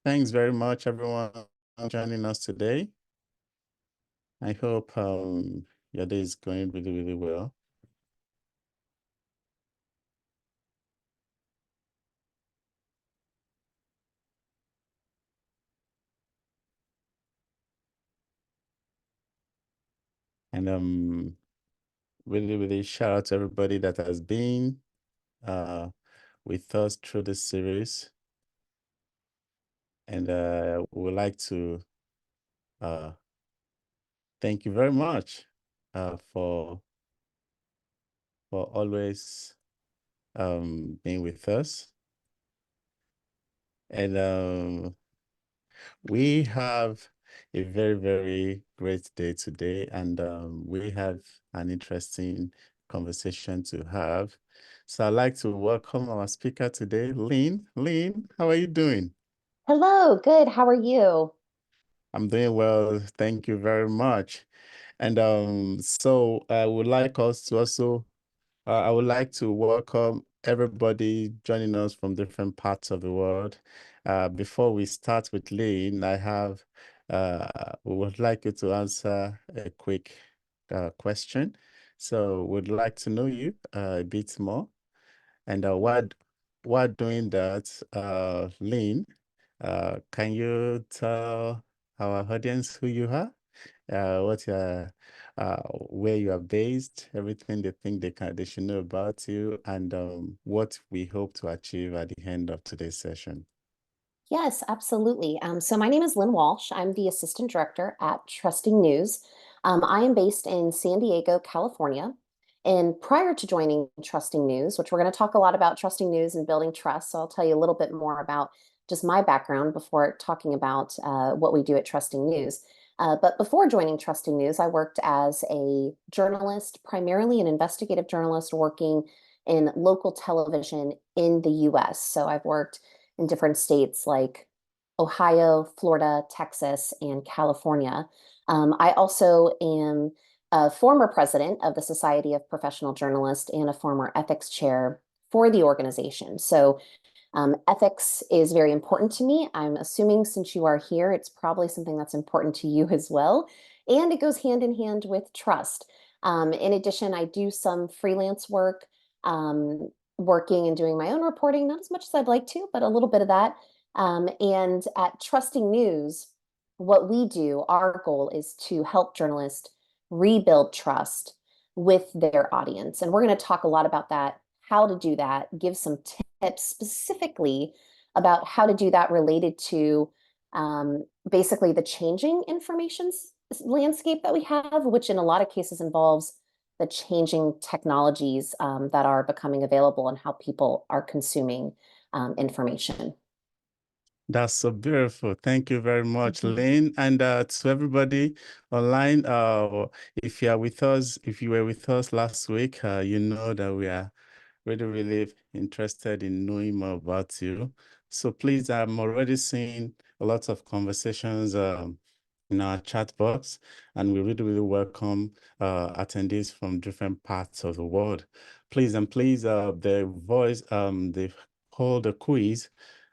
Thanks very much, everyone, for joining us today. I hope your day is going really, really well. And really, really shout out to everybody that has been uh, with us through this series. And we would like to uh, thank you very much for always being with us. And we have a very, very great day today, and we have an interesting conversation to have. So I'd like to welcome our speaker today, Lynn. Lynn, how are you doing? Hello, good. How are you? I'm doing well, thank you very much. And so I would like us to also I would like to welcome everybody joining us from different parts of the world. Before we start with Lynn, we would like you to answer a quick question. So we'd like to know you a bit more. And while doing that, Lynn, can you tell our audience who you are? Where you are based, everything they think they should know about you, and what we hope to achieve at the end of today's session. Yes, absolutely. So my name is Lynn Walsh. I'm the assistant director at Trusting News. I am based in San Diego, California. And prior to joining Trusting News, which we're going to talk a lot about Trusting News and building trust, so I'll tell you a little bit more about just my background before talking about what we do at Trusting News. But before joining Trusting News, I worked as a journalist, primarily an investigative journalist working in local television in the US. So I've worked in different states like Ohio, Florida, Texas, and California. I also am a former president of the Society of Professional Journalists and a former ethics chair for the organization. So ethics is very important to me. I'm assuming since you are here, it's probably something that's important to you as well. And it goes hand in hand with trust. In addition, I do some freelance work, working and doing my own reporting, not as much as I'd like to, but a little bit of that. And at Trusting News, what we do, our goal is to help journalists rebuild trust with their audience. And we're going to talk a lot about that, how to do that, give some tips specifically about how to do that related to basically the changing information landscape that we have, which in a lot of cases involves the changing technologies that are becoming available and how people are consuming information. That's so beautiful. Thank you very much, Mhm. Lynn. And to everybody online, if you were with us last week, you know that we are really, really interested in knowing more about you. So please, I'm already seeing a lot of conversations in our chat box, and we really, really welcome attendees from different parts of the world. Please, the hold the quiz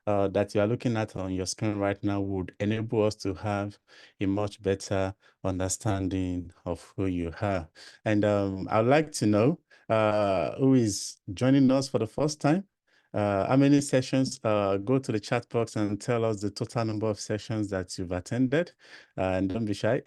that you are looking at on your screen right now would enable us to have a much better understanding of who you are. And I'd like to know who is joining us for the first time. How many sessions? Go to the chat box and tell us the total number of sessions that you've attended. And don't be shy.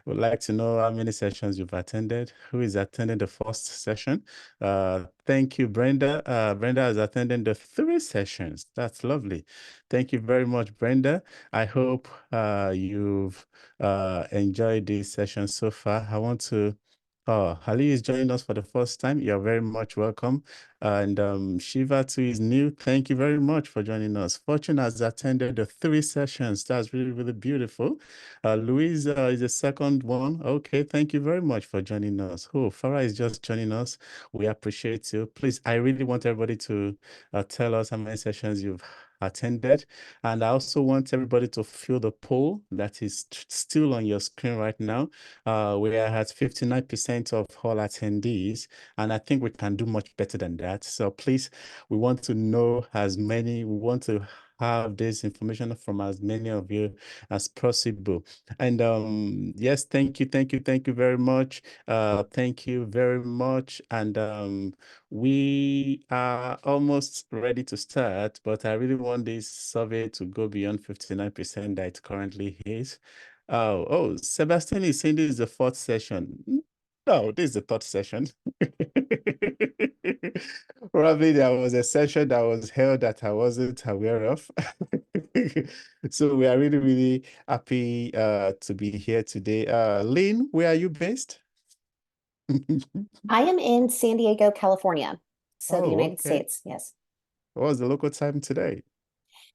We'd like to know how many sessions you've attended. Who is attending the first session? Thank you, Brenda. Brenda has attended the 3 sessions. That's lovely. Thank you very much, Brenda. I hope you've enjoyed this session so far. I want to Ali is joining us for the first time. You're very much welcome. And Shiva too is new. Thank you very much for joining us. Fortune has attended the 3 sessions. That's really, really beautiful. Louise is the second one. Okay, thank you very much for joining us. Oh, Farah is just joining us. We appreciate you. Please, I really want everybody to tell us how many sessions you've attended. And I also want everybody to fill the poll that is still on your screen right now. We are at 59% of all attendees, and I think we can do much better than that. So please, we want to know we want to have this information from as many of you as possible. And yes, thank you very much. Thank you very much. And we are almost ready to start, but I really want this survey to go beyond 59% that it currently is. Sebastian is saying this is the fourth session. No, this is the third session. Probably there was a session that was held that I wasn't aware of. So we are really, really happy to be here today. Lynn, where are you based? I am in San Diego, California, so the Oh, United okay. States. Yes. What was the local time today?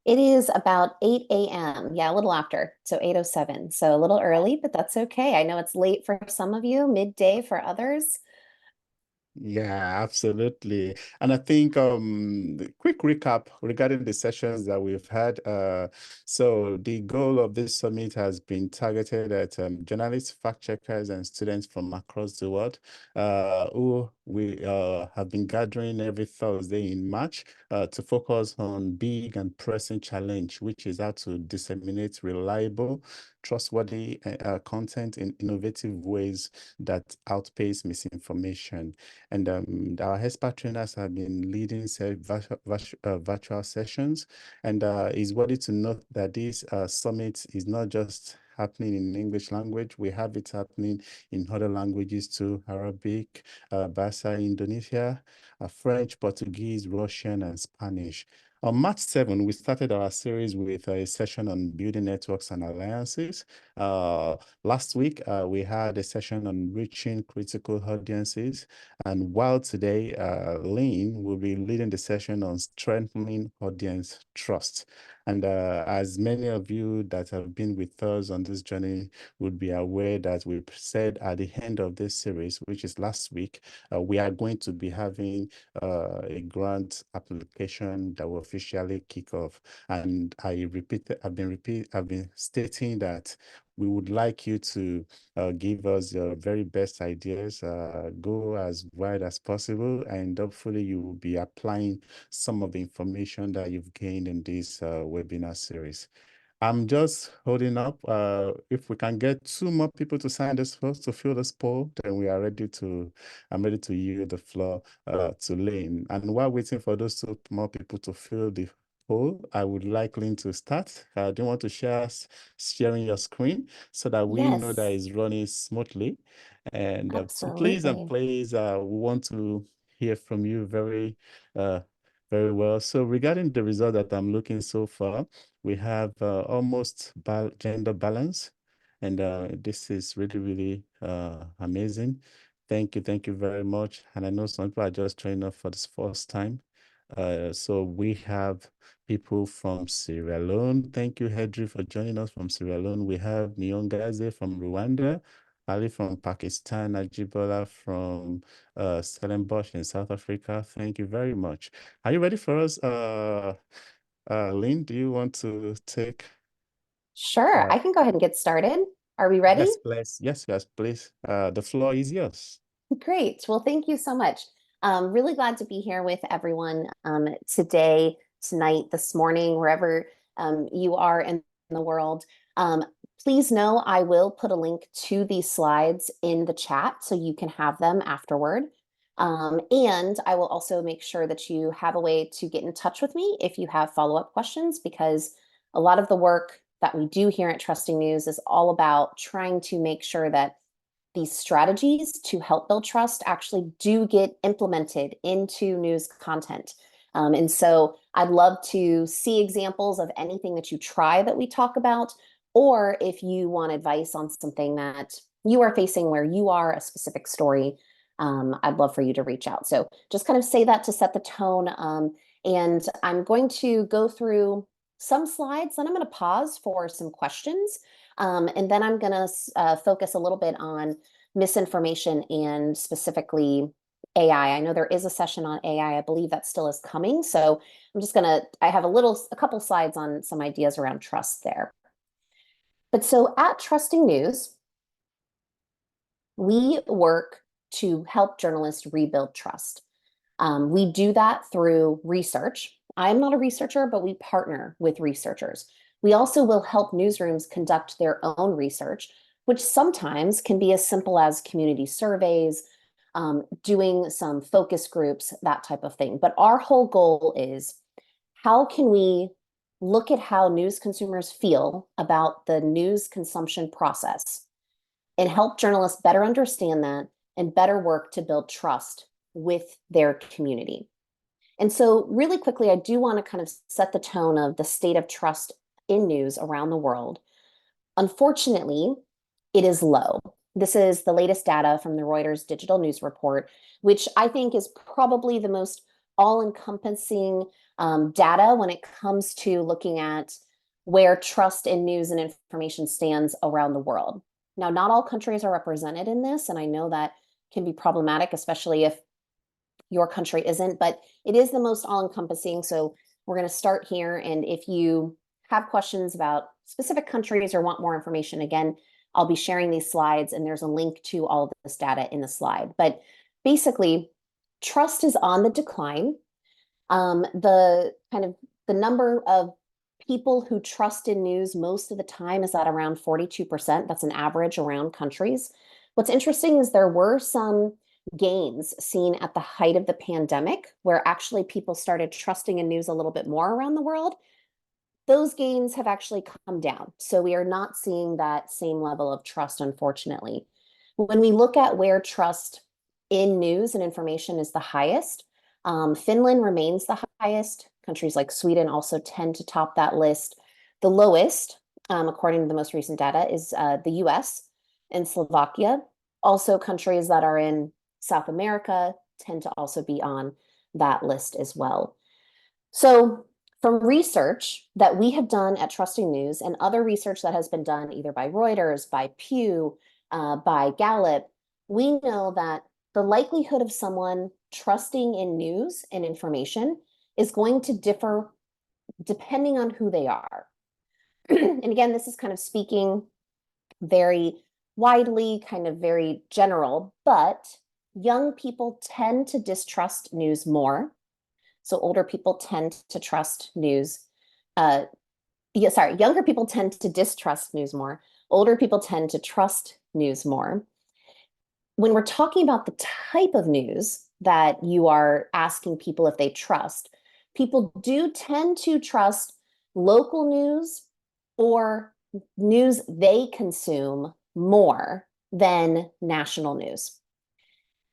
It is about 8 a.m. Yeah, a little after. So 8:07. So a little early, but that's okay. I know it's late for some of you, midday for others. Yeah, absolutely. And I think the quick recap regarding the sessions that we've had. So the goal of this summit has been targeted at journalists, fact checkers, and students from across the world who we have been gathering every Thursday in March to focus on big and pressing challenge, which is how to disseminate reliable, trustworthy content in innovative ways that outpace misinformation. And our expert trainers have been leading virtual sessions. And it's worthy to note that this summit is not just happening in English language. We have it happening in other languages too: Arabic, Bahasa Indonesia, French, Portuguese, Russian, and Spanish. On March 7, we started our series with a session on building networks and alliances. Last week, we had a session on reaching critical audiences. And while today, Lynn will be leading the session on strengthening audience trust. And as many of you that have been with us on this journey would be aware that we said at the end of this series, which is last week, we are going to be having a grant application that will officially kick off. And I've been stating that we would like you to give us your very best ideas, go as wide as possible, and hopefully you will be applying some of the information that you've gained in this webinar series. I'm just holding up. If we can get two more people to sign this first to fill this poll, then we are ready to, I'm ready to yield the floor to Lynn. And while waiting for those two more people to fill the poll, I would like Lynn to start. Do you want to sharing your screen so that we know that Yes, it's running smoothly? And so absolutely. please, we want to hear from you uh, very well. So regarding the result that I'm looking so far, we have almost gender balance, and this is really, really amazing. Thank you very much. And I know some people are just trying up for this first time. So we have people from Sierra Leone. Thank you, Hedri, for joining us from Sierra Leone. We have Nyongaze from Rwanda, Ali from Pakistan, Ajibola from Stellenbosch in South Africa. Thank you very much. Are you ready for us? Lynn, do you want to take? Sure, Uh, I can go ahead and get started. Are we ready? yes, please. Yes, please. The floor is yours. Great. Well, thank you so much. Really glad to be here with everyone today, tonight, this morning, wherever you are in the world. Um, Please know I will put a link to these slides in the chat so you can have them afterward. And I will also make sure that you have a way to get in touch with me if you have follow-up questions, because a lot of the work that we do here at Trusting News is all about trying to make sure that these strategies to help build trust actually do get implemented into news content. And so I'd love to see examples of anything that you try that we talk about, or if you want advice on something that you are facing where you are, a specific story, I'd love for you to reach out. So just kind of say that to set the tone. And I'm going to go through some slides, then I'm going to pause for some questions. And then I'm going to focus a little bit on misinformation and specifically AI. I know there is a session on AI. I believe that still is coming. So I'm just going to, I have a couple slides on some ideas around trust there. But so at Trusting News, we work to help journalists rebuild trust. We do that through research. I'm not a researcher, but we partner with researchers. We also will help newsrooms conduct their own research, which sometimes can be as simple as community surveys, doing some focus groups, that type of thing. But our whole goal is how can we look at how news consumers feel about the news consumption process and help journalists better understand that and better work to build trust with their community. And so, really quickly, I do want to kind of set the tone of the state of trust in news around the world. Unfortunately, it is low. This is the latest data from the Reuters Digital News Report, which I think is probably the most all-encompassing data when it comes to looking at where trust in news and information stands around the world. Now, not all countries are represented in this, and I know that can be problematic, especially if your country isn't, but it is the most all-encompassing. So we're going to start here. And if you have questions about specific countries or want more information, again, I'll be sharing these slides and there's a link to all of this data in the slide. But basically, trust is on the decline. The number of people who trust in news most of the time is at around 42%. That's an average around countries. What's interesting is there were some gains seen at the height of the pandemic, where actually people started trusting in news a little bit more around the world. Those gains have actually come down. So we are not seeing that same level of trust, unfortunately. When we look at where trust in news and information is the highest, Finland remains the highest. Countries like Sweden also tend to top that list. The lowest, according to the most recent data, is the US and Slovakia. Also, countries that are in South America tend to also be on that list as well. So from research that we have done at Trusting News and other research that has been done either by Reuters, by Pew, by Gallup, we know that the likelihood of someone trusting in news and information is going to differ depending on who they are. And again, this is kind of speaking very widely, kind of very general, but young people tend to distrust news more. So older people tend to trust news. Younger people tend to distrust news more. Older people tend to trust news more. When we're talking about the type of news that you are asking people if they trust, people do tend to trust local news or news they consume more than national news.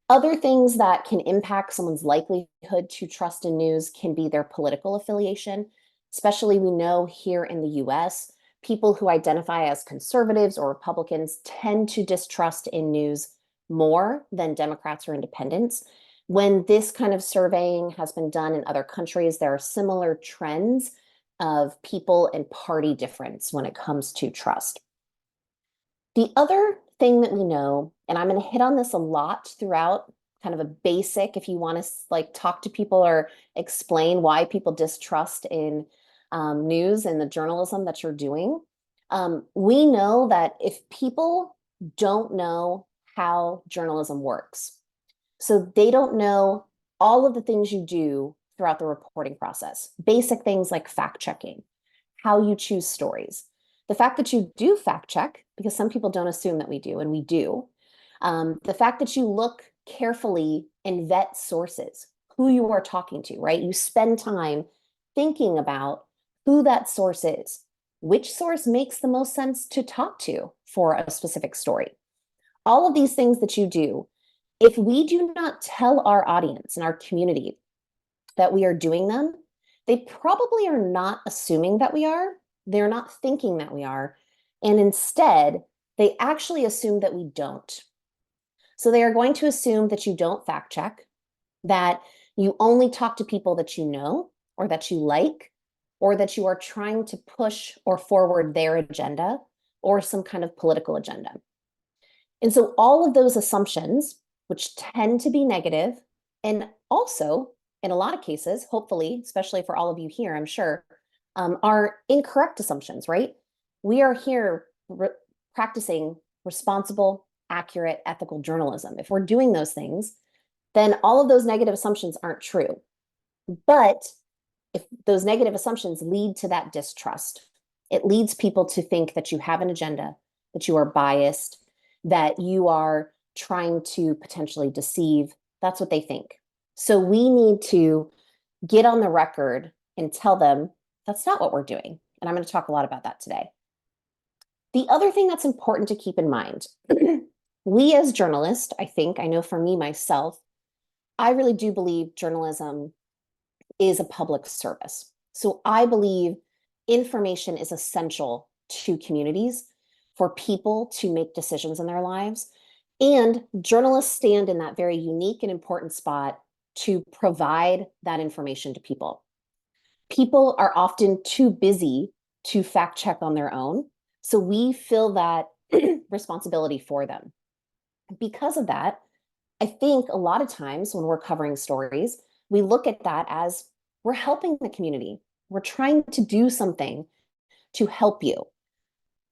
Other things that can impact someone's likelihood to trust in news can be their political affiliation. Especially, we know here in the US, people who identify as conservatives or Republicans tend to distrust in news more than Democrats or independents. When this kind of surveying has been done in other countries, there are similar trends of people and party difference when it comes to trust. The other thing that we know, and I'm going to hit on this a lot throughout, kind of a basic, if you want to like talk to people or explain why people distrust in news and the journalism that you're doing. We know that if people don't know how journalism works, so they don't know all of the things you do throughout the reporting process, basic things like fact checking, how you choose stories, the fact that you do fact check, because some people don't assume that we do, and we do. The fact that you look carefully and vet sources, who you are talking to, right? You spend time thinking about who that source is, which source makes the most sense to talk to for a specific story. All of these things that you do, if we do not tell our audience and our community that we are doing them, they probably are not assuming that we are. They're not thinking that we are. And instead, they actually assume that we don't. So they are going to assume that you don't fact check, that you only talk to people that you know or that you like, or that you are trying to push or forward their agenda or some kind of political agenda. And so all of those assumptions, which tend to be negative, and also in a lot of cases, hopefully, especially for all of you here, I'm sure, are incorrect assumptions, right? We are here practicing responsible, accurate, ethical journalism. If we're doing those things, then all of those negative assumptions aren't true. But if those negative assumptions lead to that distrust, it leads people to think that you have an agenda, that you are biased, that you are trying to potentially deceive. That's what they think. So we need to get on the record and tell them that's not what we're doing. And I'm going to talk a lot about that today. The other thing that's important to keep in mind, we as journalists, I know for me myself, I really do believe journalism is a public service. So I believe information is essential to communities for people to make decisions in their lives. And journalists stand in that very unique and important spot to provide that information to people. People are often too busy to fact check on their own. So we fill that responsibility for them. Because of that, I think a lot of times when we're covering stories, we look at that as we're helping the community. We're trying to do something to help you.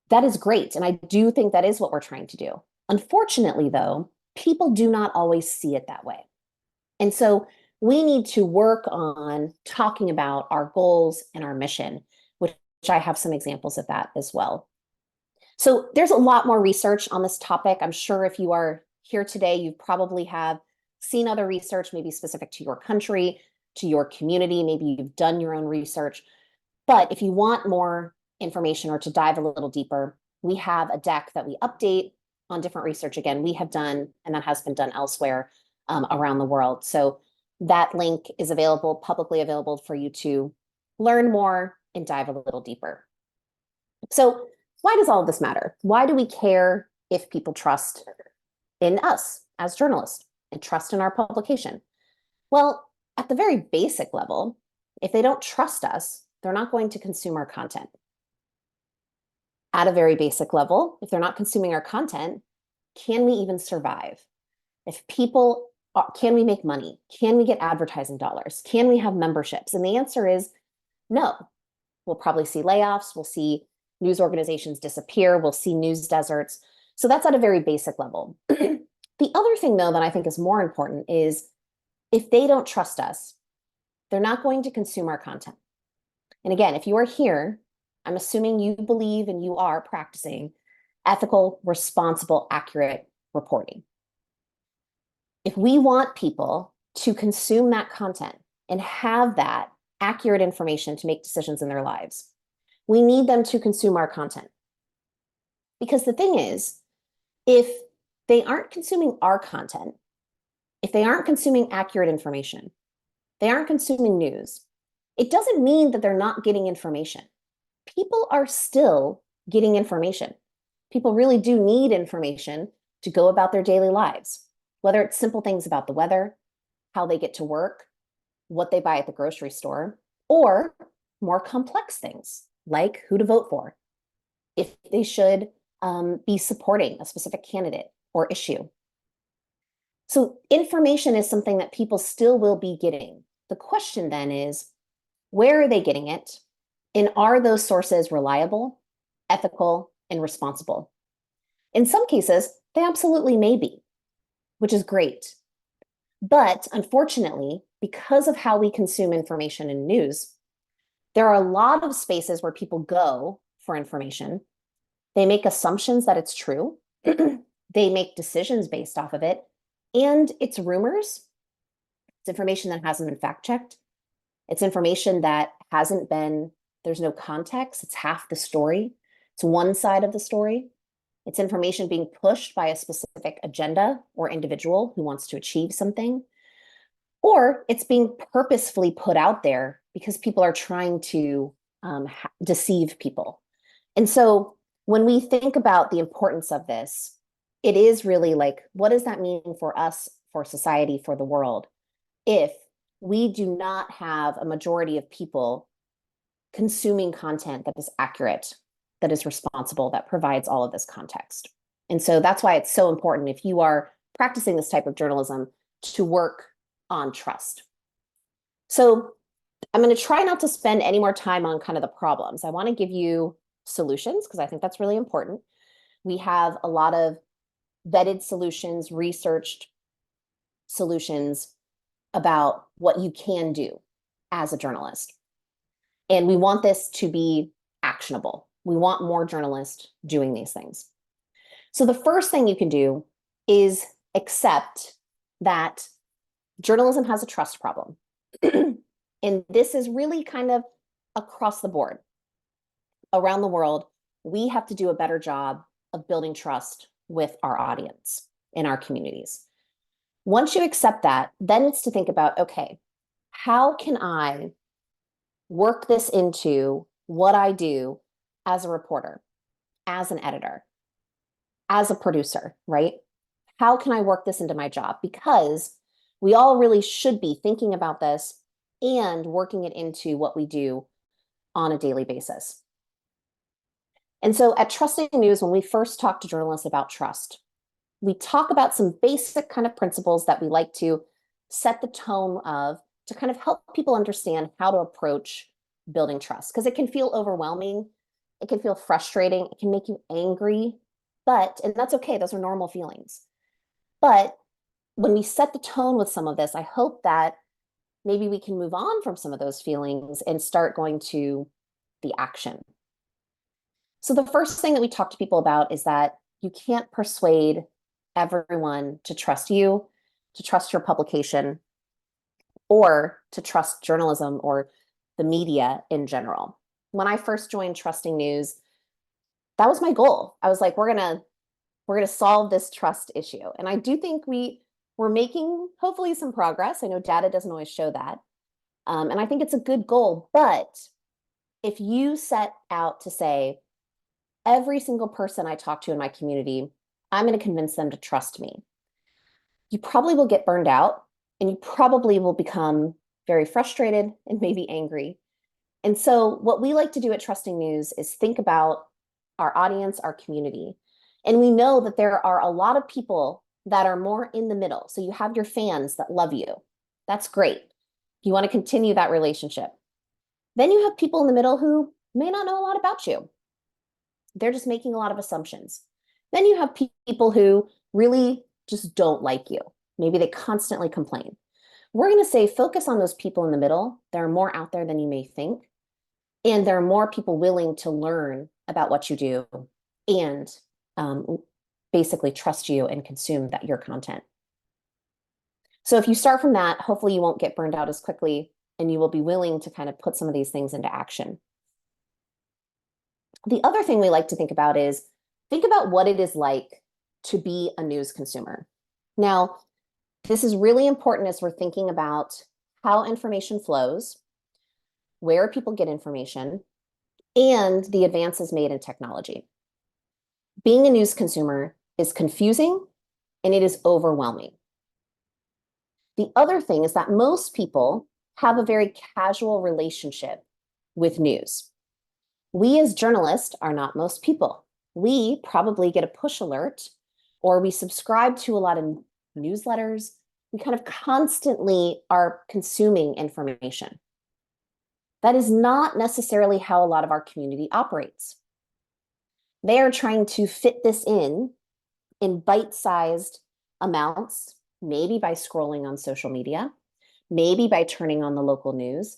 That is great. And I do think that is what we're trying to do. Unfortunately, though, people do not always see it that way. And so we need to work on talking about our goals and our mission, which I have some examples of that as well. So there's a lot more research on this topic. I'm sure if you are here today, you probably have seen other research, maybe specific to your country, to your community. Maybe you've done your own research. But if you want more information or to dive a little deeper, we have a deck that we update on different research. Again, we have done, and that has been done elsewhere around the world. So that link is available, publicly available for you to learn more and dive a little deeper. So why does all of this matter? Why do we care if people trust in us as journalists and trust in our publication? Well, at the very basic level, if they don't trust us, they're not going to consume our content. At a very basic level, if they're not consuming our content, can we even survive? If people, can we make money? Can we get advertising dollars? Can we have memberships? And the answer is no. We'll probably see layoffs. We'll see news organizations disappear. We'll see news deserts. So that's at a very basic level. The other thing, though, that I think is more important is if they don't trust us, they're not going to consume our content. And again, if you are here, I'm assuming you believe and you are practicing ethical, responsible, accurate reporting. If we want people to consume that content and have that accurate information to make decisions in their lives, we need them to consume our content. Because the thing is, if they aren't consuming our content, if they aren't consuming accurate information, they aren't consuming news, it doesn't mean that they're not getting information. People are still getting information. People really do need information to go about their daily lives, whether it's simple things about the weather, how they get to work, what they buy at the grocery store, or more complex things like who to vote for, if they should be supporting a specific candidate or issue. So information is something that people still will be getting. The question then is, where are they getting it? And are those sources reliable, ethical, and responsible? In some cases, they absolutely may be, which is great. But unfortunately, because of how we consume information and news, there are a lot of spaces where people go for information. They make assumptions that it's true. They make decisions based off of it. And it's rumors. It's information that hasn't been fact checked. It's information that hasn't been, there's no context. It's half the story. It's one side of the story. It's information being pushed by a specific agenda or individual who wants to achieve something. Or it's being purposefully put out there because people are trying to deceive people. And so when we think about the importance of this, it is really like, what does that mean for us, for society, for the world, if we do not have a majority of people consuming content that is accurate, that is responsible, that provides all of this context? And so that's why it's so important, if you are practicing this type of journalism, to work on trust. So I'm going to try not to spend any more time on kind of the problems. I want to give you solutions because I think that's really important. We have a lot of vetted solutions, researched solutions about what you can do as a journalist. And we want this to be actionable. We want more journalists doing these things. So the first thing you can do is accept that journalism has a trust problem. And this is really kind of across the board. Around the world, we have to do a better job of building trust with our audience in our communities. Once you accept that, then it's to think about, okay, how can I work this into what I do as a reporter, as an editor, as a producer, right? How can I work this into my job? Because we all really should be thinking about this and working it into what we do on a daily basis. And so at Trusting News, when we first talk to journalists about trust, we talk about some basic kind of principles that we like to set the tone of to kind of help people understand how to approach building trust, because it can feel overwhelming, it can feel frustrating, it can make you angry, and that's okay, those are normal feelings. But when we set the tone with some of this, I hope that maybe we can move on from some of those feelings and start going to the action. So the first thing that we talk to people about is that you can't persuade everyone to trust you, to trust your publication, or to trust journalism or the media in general. When I first joined Trusting News, that was my goal. I was like, we're gonna solve this trust issue. And I do think we're making hopefully some progress. I know data doesn't always show that. And I think it's a good goal. But if you set out to say, every single person I talk to in my community, I'm going to convince them to trust me, you probably will get burned out and you probably will become very frustrated and maybe angry. And so, what we like to do at Trusting News is think about our audience, our community. And we know that there are a lot of people that are more in the middle. So, you have your fans that love you. That's great. You want to continue that relationship. Then you have people in the middle who may not know a lot about you. They're just making a lot of assumptions. Then you have people who really just don't like you. Maybe they constantly complain. We're going to say focus on those people in the middle. There are more out there than you may think. And there are more people willing to learn about what you do and basically trust you and consume your content. So if you start from that, hopefully you won't get burned out as quickly and you will be willing to kind of put some of these things into action. The other thing we like to think about is think about what it is like to be a news consumer. Now, this is really important as we're thinking about how information flows, where people get information, and the advances made in technology. Being a news consumer is confusing and it is overwhelming. The other thing is that most people have a very casual relationship with news. We as journalists are not most people. We probably get a push alert or we subscribe to a lot of newsletters. We kind of constantly are consuming information. That is not necessarily how a lot of our community operates. They are trying to fit this in bite-sized amounts, maybe by scrolling on social media, maybe by turning on the local news,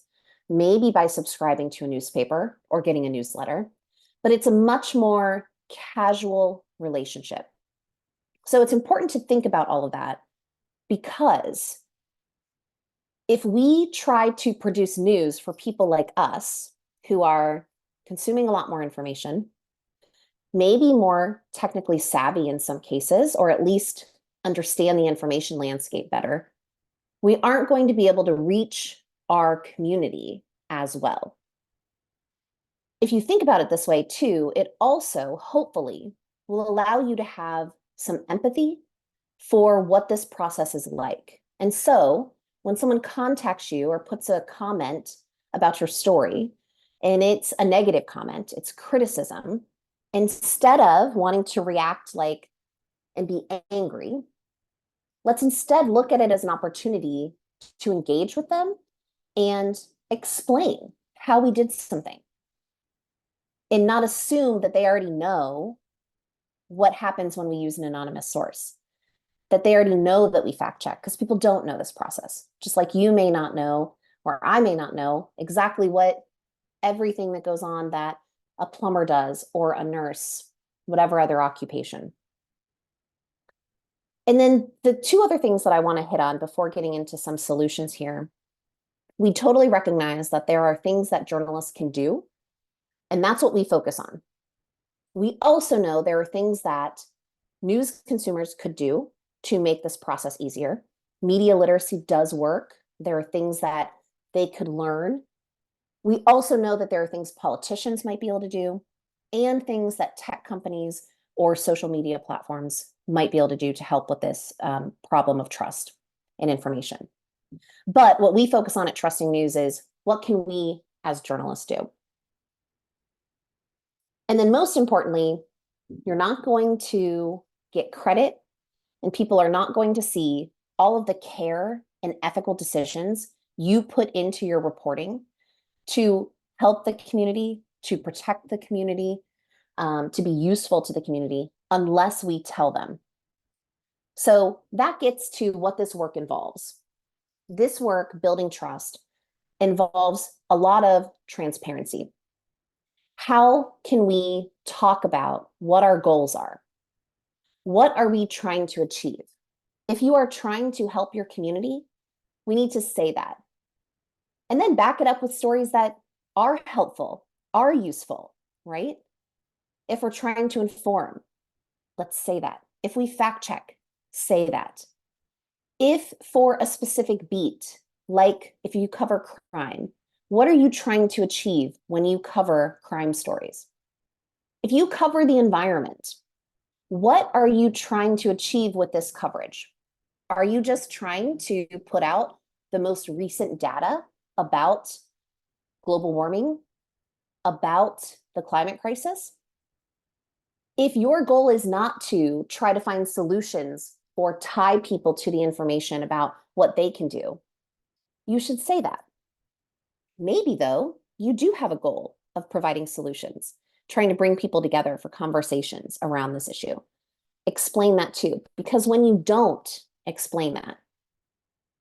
maybe by subscribing to a newspaper or getting a newsletter, but it's a much more casual relationship. So it's important to think about all of that because if we try to produce news for people like us who are consuming a lot more information, maybe more technically savvy in some cases, or at least understand the information landscape better, we aren't going to be able to reach our community as well. If you think about it this way too, it also hopefully will allow you to have some empathy for what this process is like. And so when someone contacts you or puts a comment about your story, and it's a negative comment, it's criticism, instead of wanting to react like and be angry, let's instead look at it as an opportunity to engage with them and explain how we did something and not assume that they already know what happens when we use an anonymous source, that they already know that we fact check, because people don't know this process. Just like you may not know, or I may not know exactly what everything that goes on that a plumber does or a nurse, whatever other occupation. And then the two other things that I want to hit on before getting into some solutions here, we totally recognize that there are things that journalists can do, and that's what we focus on. We also know there are things that news consumers could do to make this process easier. Media literacy does work. There are things that they could learn. We also know that there are things politicians might be able to do and things that tech companies or social media platforms might be able to do to help with this problem of trust and information. But what we focus on at Trusting News is what can we as journalists do? And then most importantly, you're not going to get credit and people are not going to see all of the care and ethical decisions you put into your reporting to help the community, to protect the community, to be useful to the community, unless we tell them. So that gets to what this work involves. This work, building trust, involves a lot of transparency. How can we talk about what our goals are? What are we trying to achieve? If you are trying to help your community, we need to say that. And then back it up with stories that are helpful, are useful, right? If we're trying to inform, let's say that. If we fact check, say that. If for a specific beat, like if you cover crime, what are you trying to achieve when you cover crime stories? If you cover the environment, what are you trying to achieve with this coverage? Are you just trying to put out the most recent data about global warming, about the climate crisis? If your goal is not to try to find solutions or tie people to the information about what they can do, you should say that. Maybe, though, you do have a goal of providing solutions, trying to bring people together for conversations around this issue. Explain that too, because when you don't explain that,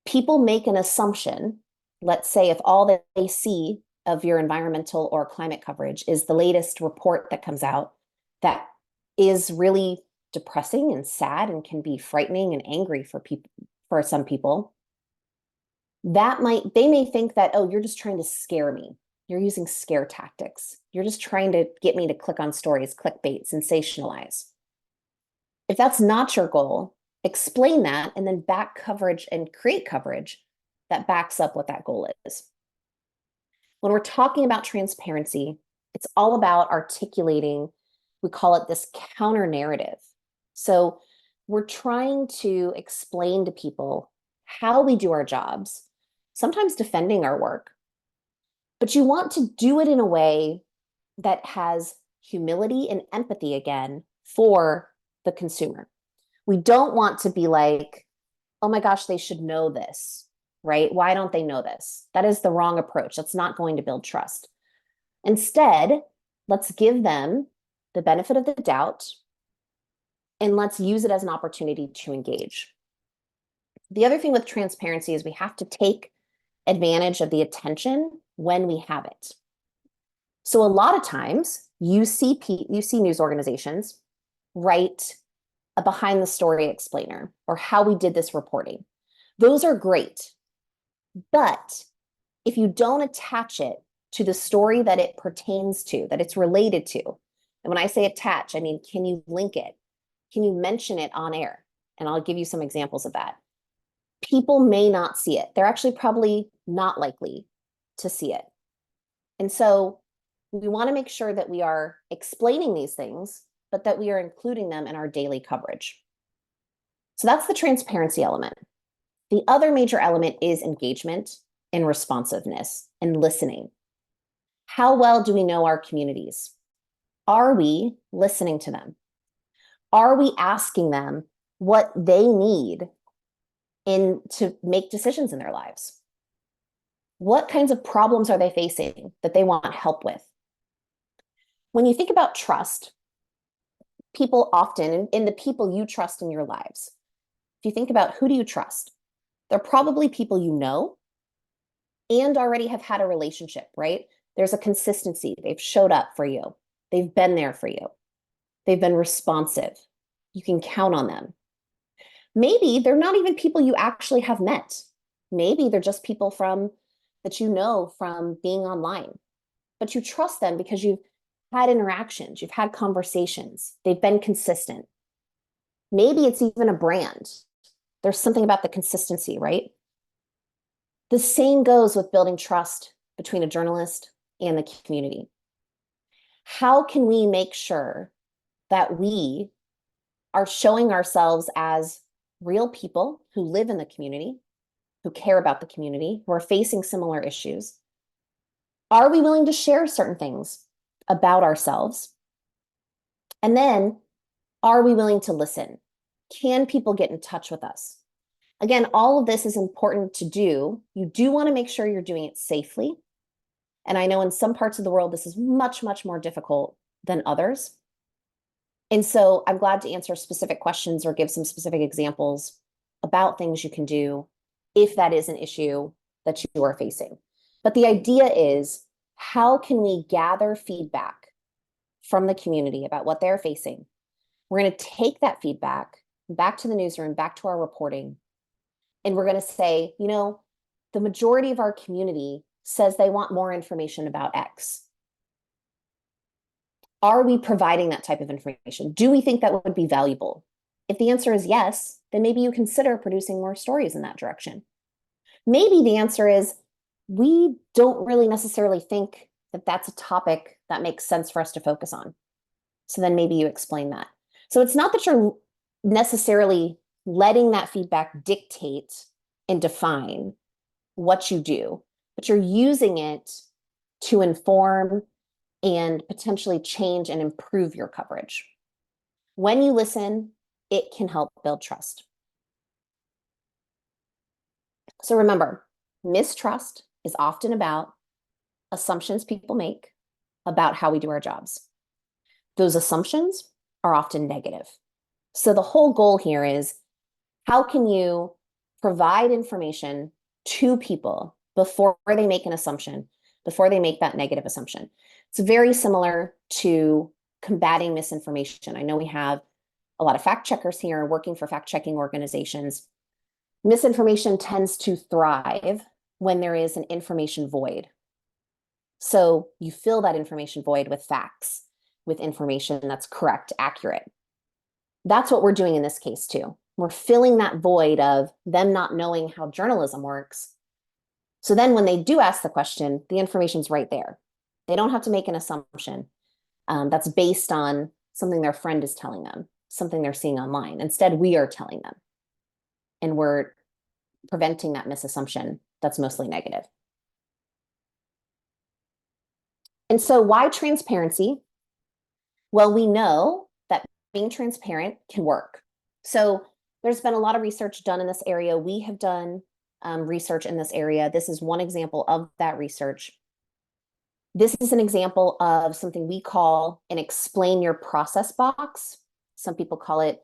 people make an assumption. Let's say if all that they see of your environmental or climate coverage is the latest report that comes out that is really depressing and sad and can be frightening and angry for people, for some people, they may think that, oh, you're just trying to scare me. You're using scare tactics. You're just trying to get me to click on stories, clickbait, sensationalize. If that's not your goal, explain that and then back coverage and create coverage that backs up what that goal is. When we're talking about transparency, it's all about articulating, we call it this counter narrative. So we're trying to explain to people how we do our jobs, sometimes defending our work, but you want to do it in a way that has humility and empathy again for the consumer. We don't want to be like, oh my gosh, they should know this, right? Why don't they know this? That is the wrong approach. That's not going to build trust. Instead, let's give them the benefit of the doubt and let's use it as an opportunity to engage. The other thing with transparency is we have to take advantage of the attention when we have it. So a lot of times you see news organizations write a behind the story explainer or how we did this reporting. Those are great. But if you don't attach it to the story that it pertains to, that it's related to, and when I say attach, I mean, can you link it? Can you mention it on air? And I'll give you some examples of that. People may not see it. They're actually probably not likely to see it. And so we want to make sure that we are explaining these things, but that we are including them in our daily coverage. So that's the transparency element. The other major element is engagement and responsiveness and listening. How well do we know our communities? Are we listening to them? Are we asking them what they need to make decisions in their lives? What kinds of problems are they facing that they want help with? When you think about trust, people often, in the people you trust in your lives, if you think about who do you trust, they're probably people you know and already have had a relationship, right? There's a consistency. They've showed up for you. They've been there for you. They've been responsive. You can count on them. Maybe they're not even people you actually have met. Maybe they're just people that you know from being online, but you trust them because you've had interactions, you've had conversations, they've been consistent. Maybe it's even a brand. There's something about the consistency, right? The same goes with building trust between a journalist and the community. How can we make sure that we are showing ourselves as real people who live in the community, who care about the community, who are facing similar issues? Are we willing to share certain things about ourselves? And then, are we willing to listen? Can people get in touch with us? Again, all of this is important to do. You do want to make sure you're doing it safely. And I know in some parts of the world, this is much, much more difficult than others. And so I'm glad to answer specific questions or give some specific examples about things you can do if that is an issue that you are facing. But the idea is, how can we gather feedback from the community about what they're facing? We're going to take that feedback back to the newsroom, back to our reporting, and we're going to say, the majority of our community says they want more information about X. Are we providing that type of information? Do we think that would be valuable? If the answer is yes, then maybe you consider producing more stories in that direction. Maybe the answer is, we don't really necessarily think that that's a topic that makes sense for us to focus on. So then maybe you explain that. So it's not that you're necessarily letting that feedback dictate and define what you do, but you're using it to inform and potentially change and improve your coverage. When you listen, it can help build trust. So remember, mistrust is often about assumptions people make about how we do our jobs. Those assumptions are often negative. So the whole goal here is, how can you provide information to people before they make an assumption, before they make that negative assumption? It's very similar to combating misinformation. I know we have a lot of fact checkers here working for fact checking organizations. Misinformation tends to thrive when there is an information void. So you fill that information void with facts, with information that's correct, accurate. That's what we're doing in this case too. We're filling that void of them not knowing how journalism works. So then when they do ask the question, the information's right there. They don't have to make an assumption that's based on something their friend is telling them, something they're seeing online. Instead, we are telling them. And we're preventing that misassumption that's mostly negative. And so why transparency? Well, we know that being transparent can work. So there's been a lot of research done in this area. We have done research in this area. This is one example of that research. This is an example of something we call an explain your process box. Some people call it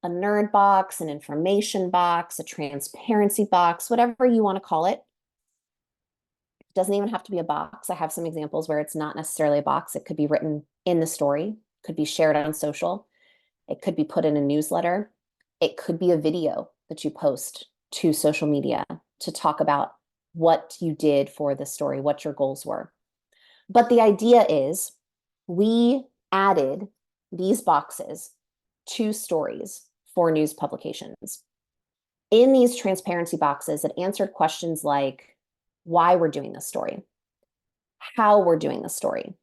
a nerd box, an information box, a transparency box, whatever you want to call it. It doesn't even have to be a box. I have some examples where it's not necessarily a box. It could be written in the story, could be shared on social. It could be put in a newsletter. It could be a video that you post to social media to talk about what you did for the story, what your goals were. But the idea is, we added these boxes to stories for news publications. In these transparency boxes, it answered questions like why we're doing this story, how we're doing the story.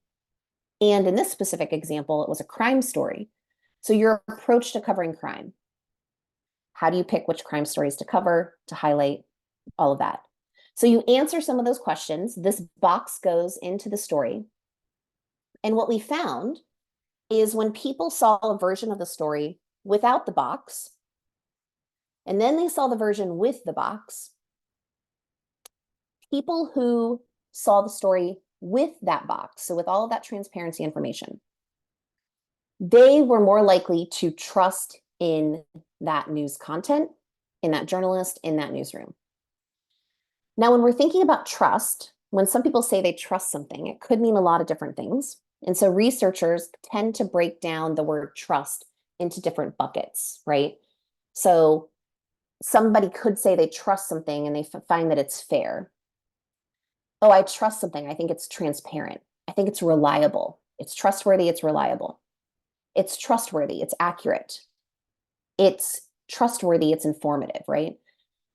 And in this specific example, it was a crime story. So your approach to covering crime. How do you pick which crime stories to cover, to highlight, all of that? So you answer some of those questions. This box goes into the story. And what we found is when people saw a version of the story without the box, and then they saw the version with the box, people who saw the story with that box, so with all of that transparency information, they were more likely to trust in that news content, in that journalist, in that newsroom. Now, when we're thinking about trust, when some people say they trust something, it could mean a lot of different things. And so researchers tend to break down the word trust into different buckets, right? So somebody could say they trust something and they find that it's fair. Oh, I trust something. I think it's transparent. I think it's reliable. It's trustworthy. It's reliable. It's trustworthy. It's accurate. It's trustworthy. It's informative, right?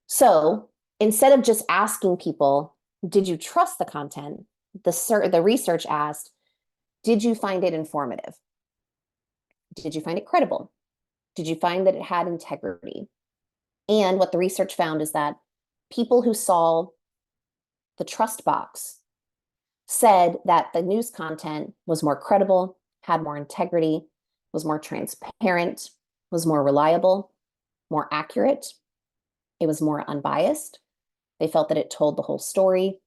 So instead of just asking people, did you trust the content? The research asked, did you find it informative? Did you find it credible? Did you find that it had integrity? And what the research found is that people who saw the trust box said that the news content was more credible, had more integrity, was more transparent, was more reliable, more accurate. It was more unbiased. They felt that it told the whole story,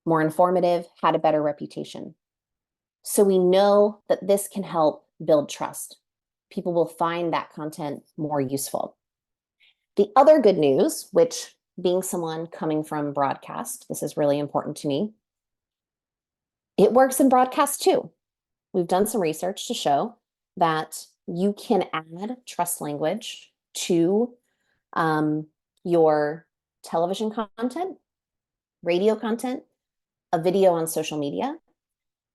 more informative, had a better reputation. So we know that this can help build trust. People will find that content more useful. The other good news, which being someone coming from broadcast, this is really important to me, it works in broadcast too. We've done some research to show that you can add trust language to your television content, radio content, a video on social media,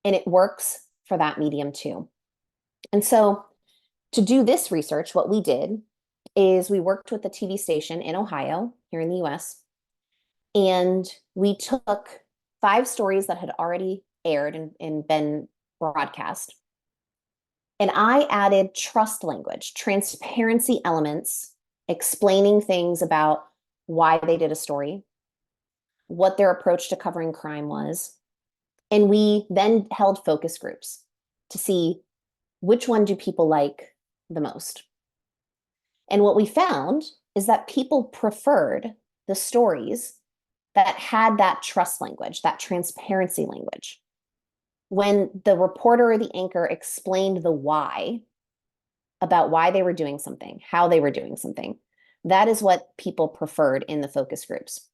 and it works for that medium too. And so to do this research, what we did is we worked with a TV station in Ohio, here in the US, and we took 5 stories that had already aired and been broadcast. And I added trust language, transparency elements, explaining things about why they did a story, what their approach to covering crime was. And we then held focus groups to see which one do people like the most. And what we found is that people preferred the stories that had that trust language, that transparency language. When the reporter or the anchor explained the why, about why they were doing something, how they were doing something, that is what people preferred in the focus groups.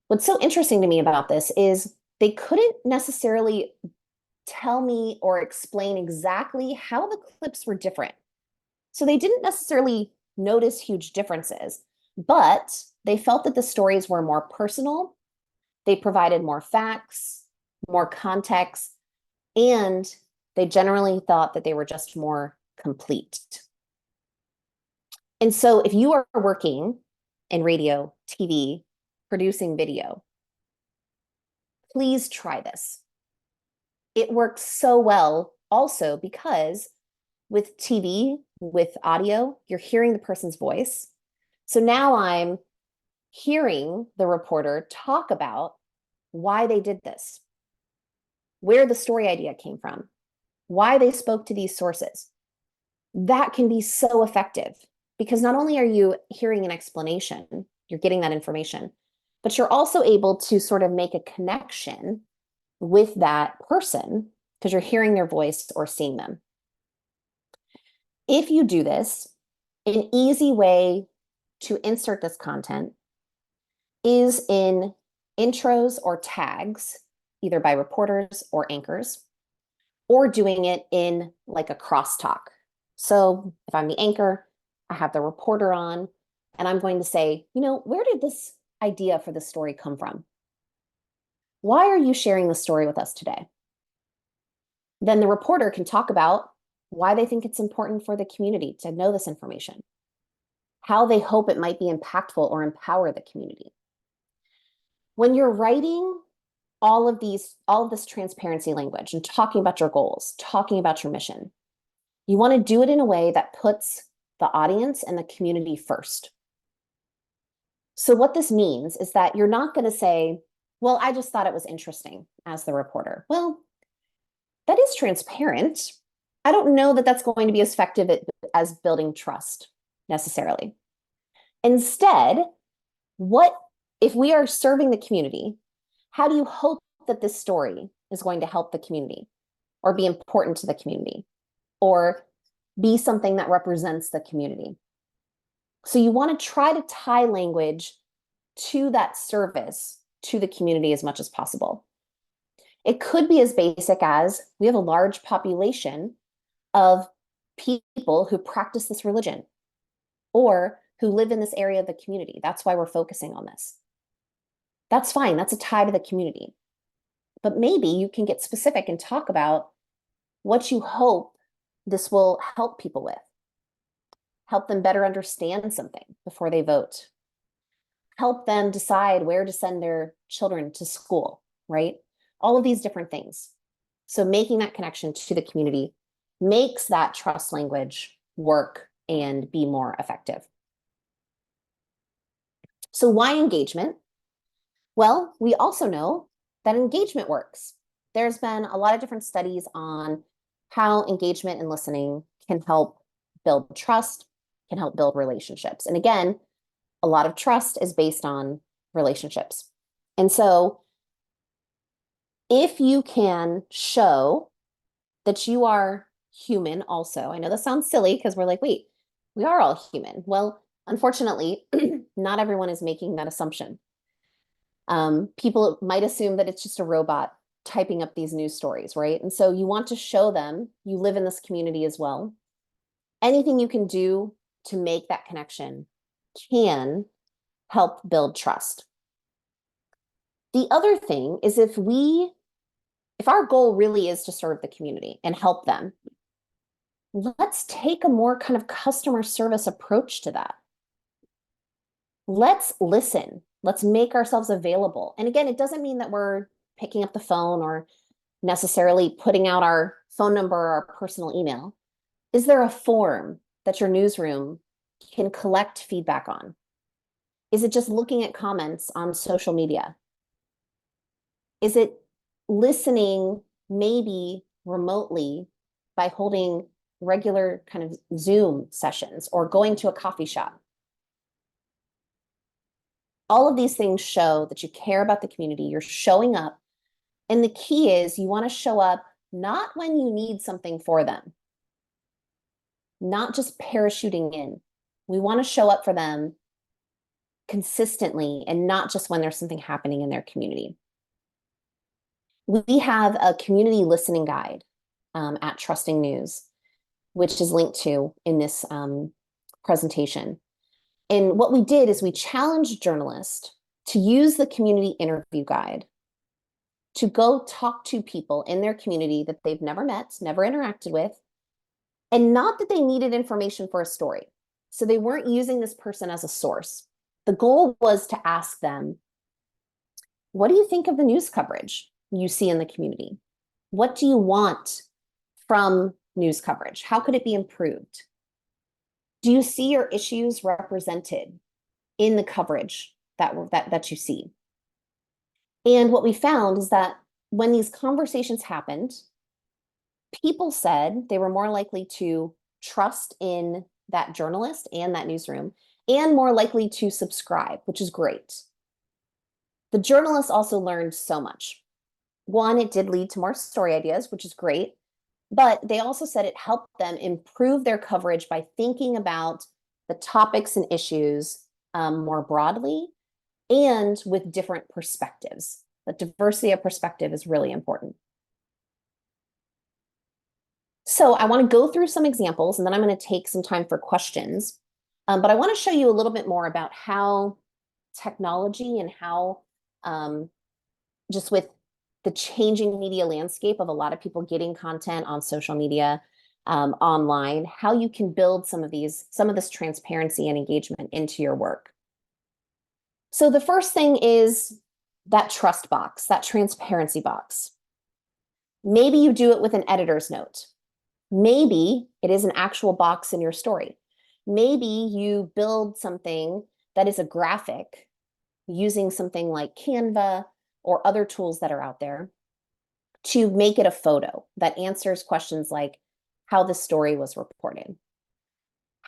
What's so interesting to me about this is they couldn't necessarily tell me or explain exactly how the clips were different. So they didn't necessarily notice huge differences, but they felt that the stories were more personal. They provided more facts, more context, and they generally thought that they were just more complete. And so if you are working in radio, TV, producing video, please try this. It works so well also because with TV, with audio, you're hearing the person's voice. So now I'm hearing the reporter talk about why they did this, where the story idea came from, why they spoke to these sources. That can be so effective because not only are you hearing an explanation, you're getting that information, but you're also able to sort of make a connection with that person because you're hearing their voice or seeing them. If you do this, an easy way to insert this content is in intros or tags, either by reporters or anchors, or doing it in like a crosstalk. So if I'm the anchor, I have the reporter on, and I'm going to say, where did this idea for the story come from? Why are you sharing the story with us today? Then the reporter can talk about why they think it's important for the community to know this information, how they hope it might be impactful or empower the community. When you're writing all of this transparency language and talking about your goals, talking about your mission, you want to do it in a way that puts the audience and the community first. So what this means is that you're not going to say, well, I just thought it was interesting as the reporter. Well, that is transparent. I don't know that that's going to be as effective as building trust necessarily. Instead, what if we are serving the community? How do you hope that this story is going to help the community or be important to the community or be something that represents the community? So you want to try to tie language to that service, to the community as much as possible. It could be as basic as we have a large population of people who practice this religion or who live in this area of the community. That's why we're focusing on this. That's fine. That's a tie to the community. But maybe you can get specific and talk about what you hope this will help people with. Help them better understand something before they vote. Help them decide where to send their children to school, right? All of these different things. So making that connection to the community makes that trust language work and be more effective. So why engagement? Well, we also know that engagement works. There's been a lot of different studies on how engagement and listening can help build trust, can help build relationships. And again, a lot of trust is based on relationships. And so if you can show that you are human also, I know this sounds silly because we're like, wait, we are all human. Well, unfortunately, not everyone is making that assumption. People might assume that it's just a robot typing up these news stories, right? And so you want to show them you live in this community as well. Anything you can do to make that connection can help build trust. The other thing is if our goal really is to serve the community and help them, let's take a more kind of customer service approach to that. Let's listen. Let's make ourselves available. And again, it doesn't mean that we're picking up the phone or necessarily putting out our phone number or our personal email. Is there a form that your newsroom can collect feedback on? Is it just looking at comments on social media? Is it listening maybe remotely by holding regular kind of Zoom sessions or going to a coffee shop? All of these things show that you care about the community, you're showing up. And the key is you want to show up not when you need something for them, not just parachuting in. We want to show up for them consistently and not just when there's something happening in their community. We have a community listening guide at Trusting News, which is linked to in this presentation. And what we did is we challenged journalists to use the community interview guide to go talk to people in their community that they've never met, never interacted with, and not that they needed information for a story. So they weren't using this person as a source. The goal was to ask them, what do you think of the news coverage you see in the community? What do you want from news coverage? How could it be improved? Do you see your issues represented in the coverage that you see? And what we found is that when these conversations happened, people said they were more likely to trust in that journalist and that newsroom and more likely to subscribe, which is great. The journalists also learned so much. One, it did lead to more story ideas, which is great. But they also said it helped them improve their coverage by thinking about the topics and issues more broadly and with different perspectives. The diversity of perspective is really important. So I want to go through some examples and then I'm going to take some time for questions. But I want to show you a little bit more about how technology and how just with the changing media landscape of a lot of people getting content on social media, online, how you can build some of this transparency and engagement into your work. So the first thing is that trust box, that transparency box. Maybe you do it with an editor's note. Maybe it is an actual box in your story. Maybe you build something that is a graphic using something like Canva or other tools that are out there to make it a photo that answers questions like how the story was reported,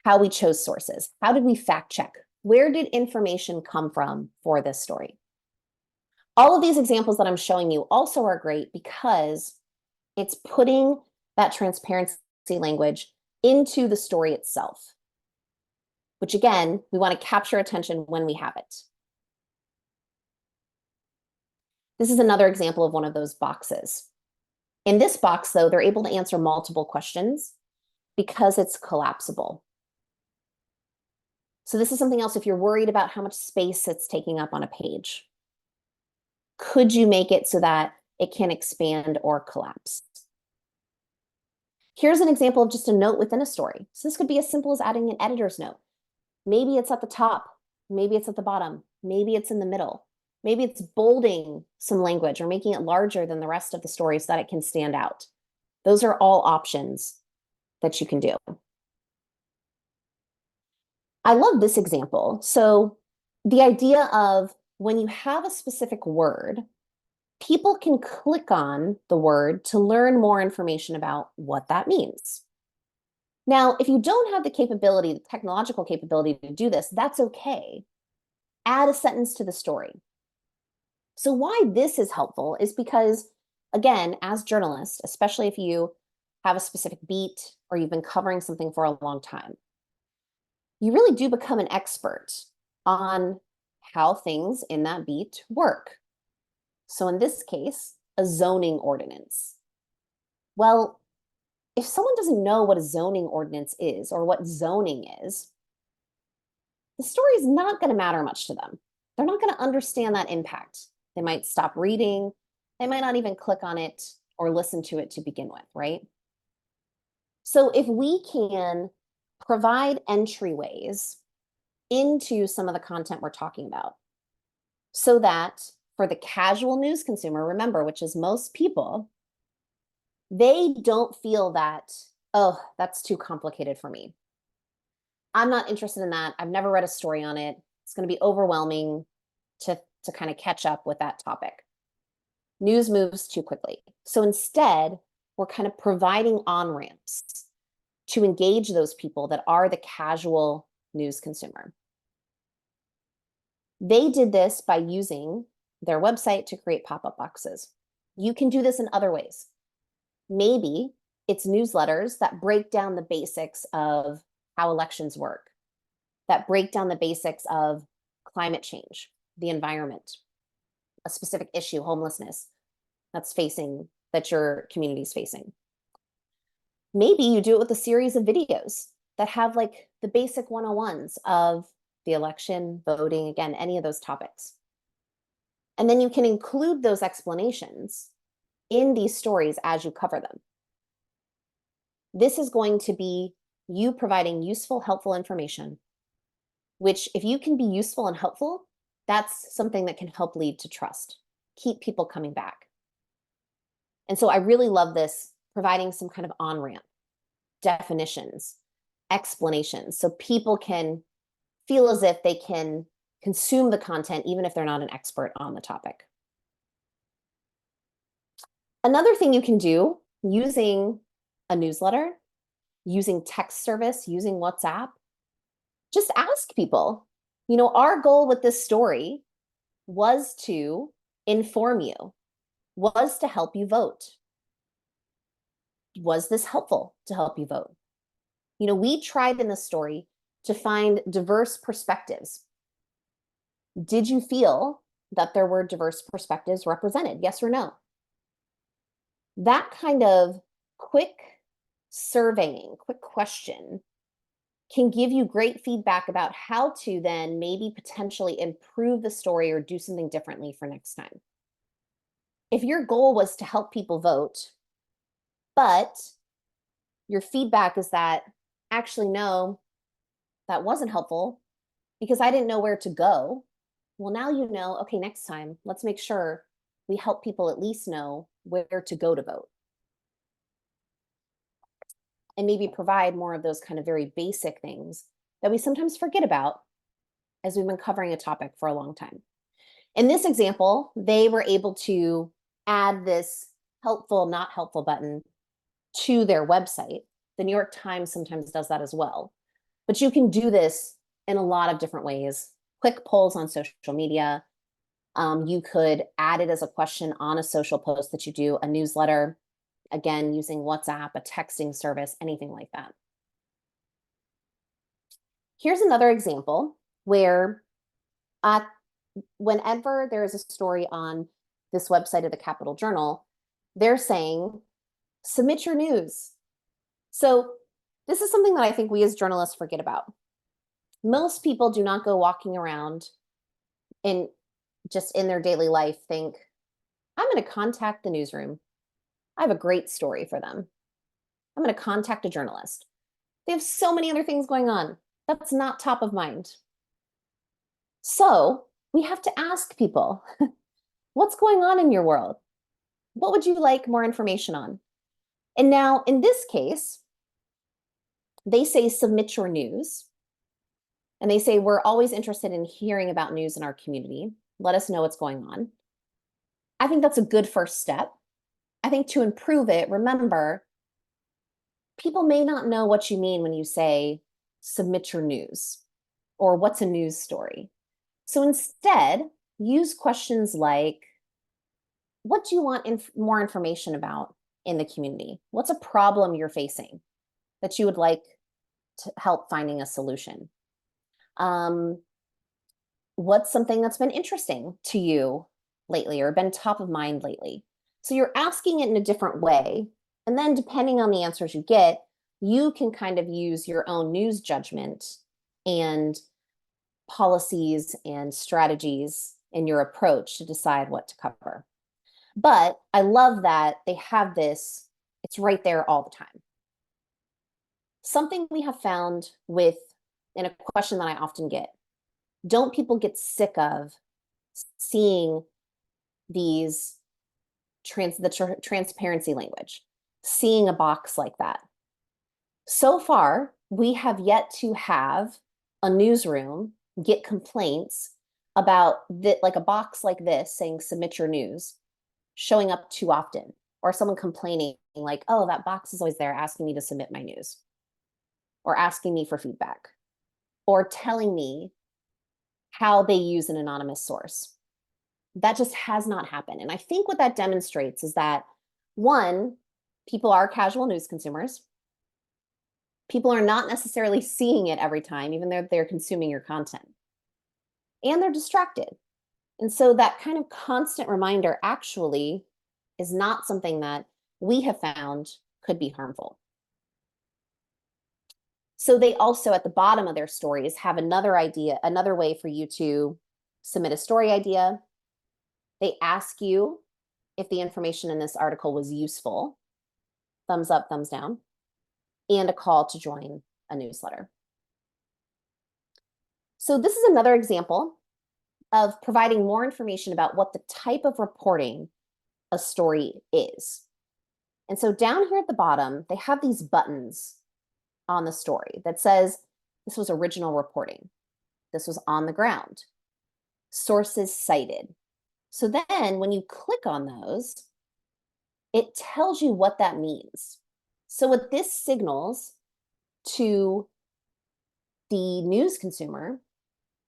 how we chose sources, how did we fact check, where did information come from for this story? All of these examples that I'm showing you also are great because it's putting that transparency language into the story itself, which again, we want to capture attention when we have it. This is another example of one of those boxes. In this box, though, they're able to answer multiple questions because it's collapsible. So this is something else if you're worried about how much space it's taking up on a page. Could you make it so that it can expand or collapse? Here's an example of just a note within a story. So this could be as simple as adding an editor's note. Maybe it's at the top, maybe it's at the bottom, maybe it's in the middle. Maybe it's bolding some language or making it larger than the rest of the story so that it can stand out. Those are all options that you can do. I love this example. So the idea of when you have a specific word, people can click on the word to learn more information about what that means. Now, if you don't have the capability, the technological capability to do this, that's okay. Add a sentence to the story. So why this is helpful is because, again, as journalists, especially if you have a specific beat or you've been covering something for a long time, you really do become an expert on how things in that beat work. So in this case, a zoning ordinance. Well, if someone doesn't know what a zoning ordinance is or what zoning is, the story is not going to matter much to them. They're not going to understand that impact. They might stop reading. They might not even click on it or listen to it to begin with, right? So if we can provide entryways into some of the content we're talking about so that for the casual news consumer, remember, which is most people, they don't feel that, oh, that's too complicated for me. I'm not interested in that. I've never read a story on it. It's going to be overwhelming to kind of catch up with that topic. News moves too quickly. So instead, we're kind of providing on-ramps to engage those people that are the casual news consumer. They did this by using their website to create pop-up boxes. You can do this in other ways. Maybe it's newsletters that break down the basics of how elections work, that break down the basics of climate change, the environment, a specific issue, homelessness, that your community is facing. Maybe you do it with a series of videos that have like the basic 101s of the election, voting, again, any of those topics. And then you can include those explanations in these stories as you cover them. This is going to be you providing useful, helpful information, which if you can be useful and helpful, that's something that can help lead to trust, keep people coming back. And so I really love this, providing some kind of on-ramp, definitions, explanations, so people can feel as if they can consume the content even if they're not an expert on the topic. Another thing you can do using a newsletter, using text service, using WhatsApp, just ask people, our goal with this story was to inform you, was to help you vote. Was this helpful to help you vote? We tried in this story to find diverse perspectives. Did you feel that there were diverse perspectives represented? Yes or no? That kind of quick surveying, quick question can give you great feedback about how to then maybe potentially improve the story or do something differently for next time. If your goal was to help people vote, but your feedback is that, actually, no, that wasn't helpful because I didn't know where to go. Well, now you know, okay, next time, let's make sure we help people at least know where to go to vote. And maybe provide more of those kind of very basic things that we sometimes forget about as we've been covering a topic for a long time. In this example, they were able to add this helpful, not helpful button to their website. The New York Times sometimes does that as well. But you can do this in a lot of different ways. Quick polls on social media. You could add it as a question on a social post that you do, a newsletter, again, using WhatsApp, a texting service, anything like that. Here's another example where whenever there is a story on this website of the Capital Journal, they're saying, submit your news. So this is something that I think we as journalists forget about. Most people do not go walking around and just in their daily life think, I'm going to contact the newsroom. I have a great story for them. I'm going to contact a journalist. They have so many other things going on. That's not top of mind. So we have to ask people, what's going on in your world? What would you like more information on? And now in this case, they say submit your news. And they say, we're always interested in hearing about news in our community. Let us know what's going on. I think that's a good first step. I think to improve it, remember, people may not know what you mean when you say submit your news or what's a news story. So instead, use questions like, what do you want more information about in the community? What's a problem you're facing that you would like to help finding a solution? What's something that's been interesting to you lately or been top of mind lately? So you're asking it in a different way. And then depending on the answers you get, you can kind of use your own news judgment and policies and strategies in your approach to decide what to cover. But I love that they have this, it's right there all the time. Something we have found with, in a question that I often get, don't people get sick of seeing these transparency language, seeing a box like that? So far, we have yet to have a newsroom get complaints about that, like a box like this saying submit your news showing up too often, or someone complaining like, oh, that box is always there asking me to submit my news, or asking me for feedback, or telling me how they use an anonymous source. That just has not happened. And I think what that demonstrates is that, one, people are casual news consumers. People are not necessarily seeing it every time, even though they're consuming your content. And they're distracted. And so that kind of constant reminder actually is not something that we have found could be harmful. So they also, at the bottom of their stories, have another idea, another way for you to submit a story idea. They ask you if the information in this article was useful, thumbs up, thumbs down, and a call to join a newsletter. So this is another example of providing more information about what the type of reporting a story is. And so down here at the bottom, they have these buttons on the story that says, this was original reporting. This was on the ground. Sources cited. So then when you click on those, it tells you what that means. So what this signals to the news consumer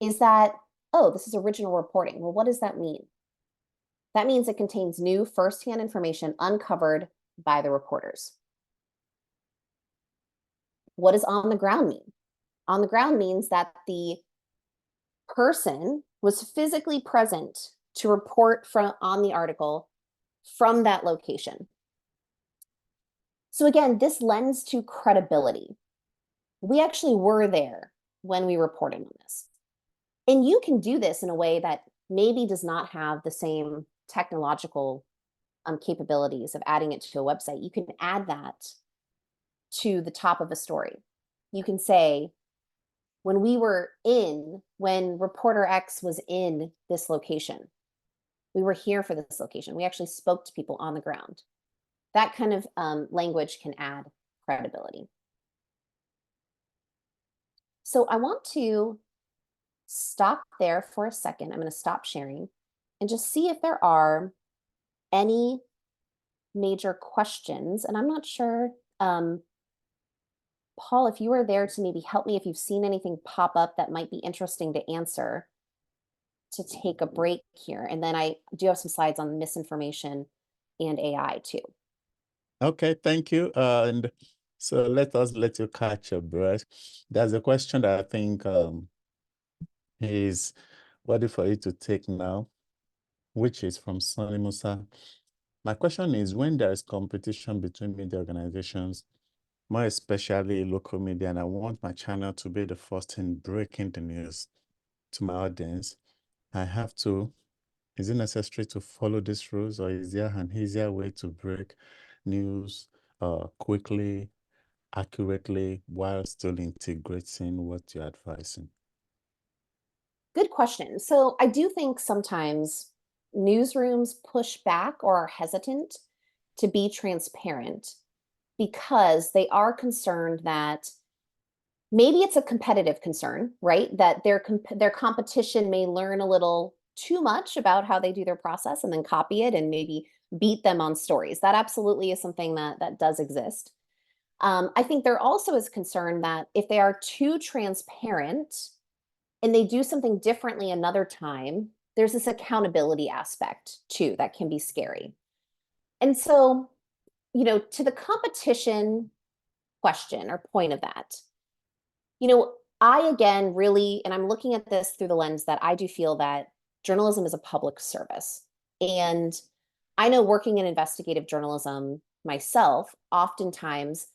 is that, oh, this is original reporting. Well, what does that mean? That means it contains new firsthand information uncovered by the reporters. What does on the ground mean? On the ground means that the person was physically present to report on the article from that location. So again, this lends to credibility. We actually were there when we reported on this. And you can do this in a way that maybe does not have the same technological capabilities of adding it to a website. You can add that to the top of a story. You can say, when reporter X was in this location, we were here for this location. We actually spoke to people on the ground. That kind of language can add credibility. So I want to stop there for a second. I'm going to stop sharing and just see if there are any major questions. And I'm not sure, Paul, if you were there to maybe help me, if you've seen anything pop up that might be interesting to answer, to take a break here. And then I do have some slides on misinformation and AI too. Okay, thank you. And so let you catch your breath. There's a question that I think is ready for you to take now. which is from Sonny Musa. My question is, when there is competition between media organizations, more especially local media, and I want my channel to be the first in breaking the news to my audience, I have to, is it necessary to follow these rules, or is there an easier way to break news quickly, accurately, while still integrating what you're advising? Good question. So I do think sometimes newsrooms push back or are hesitant to be transparent because they are concerned that maybe it's a competitive concern, right? That their competition may learn a little too much about how they do their process and then copy it and maybe beat them on stories. That absolutely is something that does exist. I think there also is concern that if they are too transparent and they do something differently another time, there's this accountability aspect too that can be scary. And so, to the competition question or point of that, I again really, and I'm looking at this through the lens that I do feel that journalism is a public service. And I know working in investigative journalism myself, oftentimes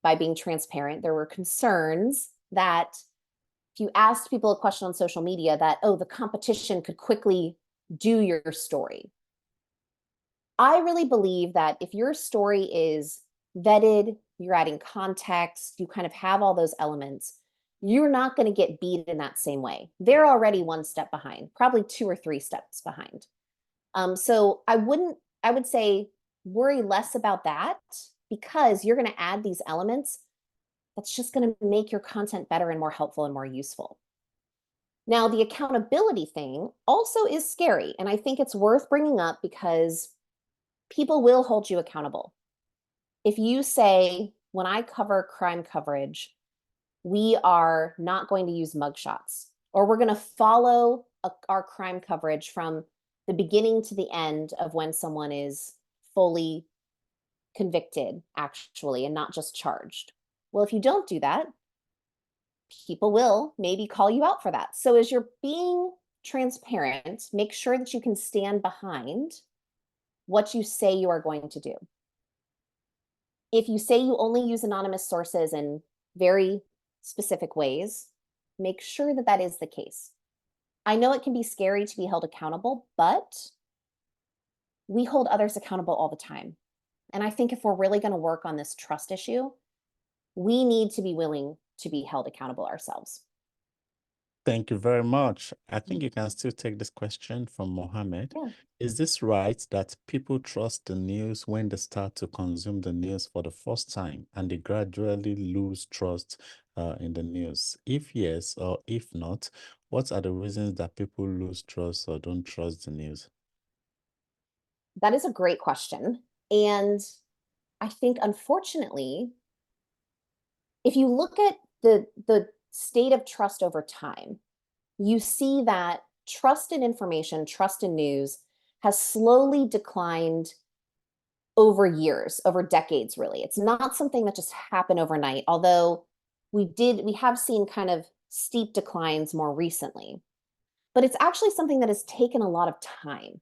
by being transparent, there were concerns that if you asked people a question on social media that, oh, the competition could quickly do your story. I really believe that if your story is vetted, you're adding context, you kind of have all those elements, you're not going to get beat in that same way. They're already one step behind, probably two or three steps behind. So I would say worry less about that because you're going to add these elements that's just going to make your content better and more helpful and more useful. Now, the accountability thing also is scary. And I think it's worth bringing up because people will hold you accountable. If you say, when I cover crime coverage, we are not going to use mugshots, or we're going to follow our crime coverage from the beginning to the end of when someone is fully convicted, actually, and not just charged. Well, if you don't do that, people will maybe call you out for that. So as you're being transparent, make sure that you can stand behind what you say you are going to do. If you say you only use anonymous sources in very specific ways, make sure that that is the case. I know it can be scary to be held accountable, but we hold others accountable all the time. And I think if we're really going to work on this trust issue, we need to be willing to be held accountable ourselves. Thank you very much. I think you can still take this question from Mohammed. Yeah. Is this right that people trust the news when they start to consume the news for the first time and they gradually lose trust in the news? If yes, or if not, what are the reasons that people lose trust or don't trust the news? That is a great question. And I think, unfortunately, if you look at the state of trust over time, you see that trust in information, trust in news has slowly declined over years, over decades, really. It's not something that just happened overnight, although we have seen kind of steep declines more recently. But it's actually something that has taken a lot of time.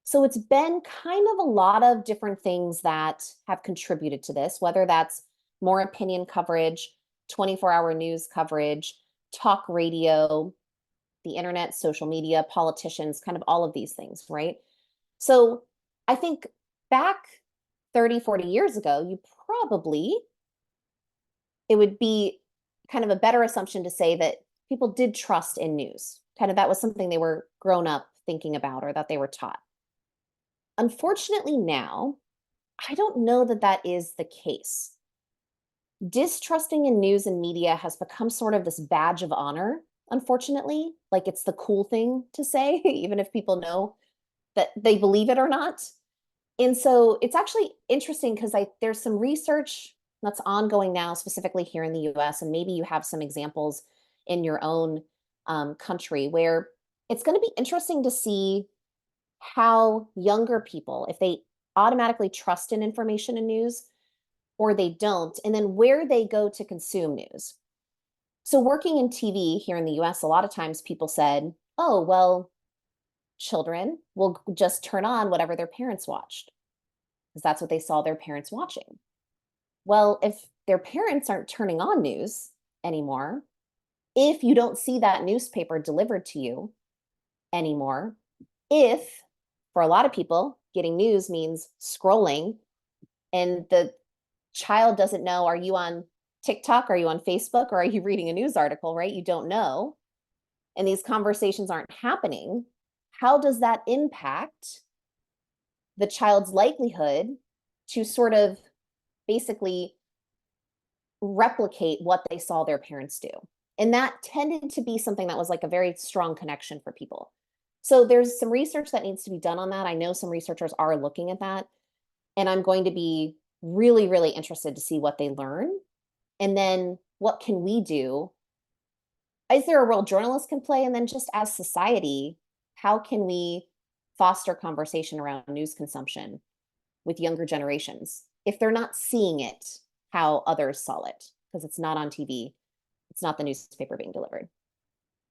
So it's been kind of a lot of different things that have contributed to this, whether that's more opinion coverage, 24-hour news coverage, talk radio, the internet, social media, politicians, kind of all of these things, right? So I think back 30, 40 years ago, it would be kind of a better assumption to say that people did trust in news. Kind of that was something they were grown up thinking about or that they were taught. Unfortunately, now, I don't know that that is the case. Distrusting in news and media has become sort of this badge of honor, unfortunately. Like it's the cool thing to say, even if people know that they believe it or not. And so it's actually interesting because there's some research that's ongoing now, specifically here in the US, and maybe you have some examples in your own country where it's going to be interesting to see how younger people, if they automatically trust in information and news or they don't, and then where they go to consume news. So working in TV here in the US, a lot of times people said, oh, well, children will just turn on whatever their parents watched because that's what they saw their parents watching. Well, if their parents aren't turning on news anymore, if you don't see that newspaper delivered to you anymore, if for a lot of people, getting news means scrolling and the child doesn't know, are you on TikTok? Are you on Facebook? Or are you reading a news article, right? You don't know. And these conversations aren't happening. How does that impact the child's likelihood to sort of basically replicate what they saw their parents do? And that tended to be something that was like a very strong connection for people. So there's some research that needs to be done on that. I know some researchers are looking at that, and I'm going to be really, really interested to see what they learn. And then what can we do? Is there a role journalists can play? And then just as society, how can we foster conversation around news consumption with younger generations if they're not seeing it how others saw it? Because it's not on TV, it's not the newspaper being delivered.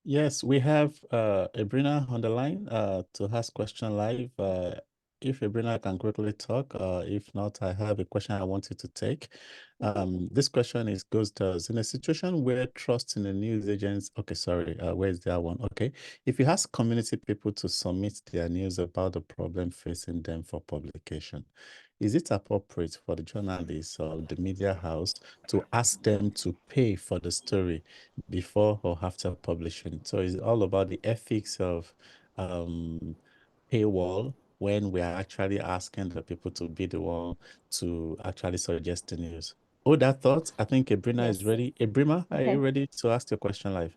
Yes, we have Ebrina on the line to ask question live. If Ebrina can quickly talk, if not, I have a question I want you to take. This question is goes to us. In a situation where trust in the news agents, okay, sorry, where's that one? Okay. If you ask community people to submit their news about the problem facing them for publication, is it appropriate for the journalists or the media house to ask them to pay for the story before or after publishing? So it's all about the ethics of um, paywall when we are actually asking the people to be the one to actually suggest the news. Oh, that thought. I think Ebrina is Yes. ready. Ebrima, are you Okay. ready to ask your question live?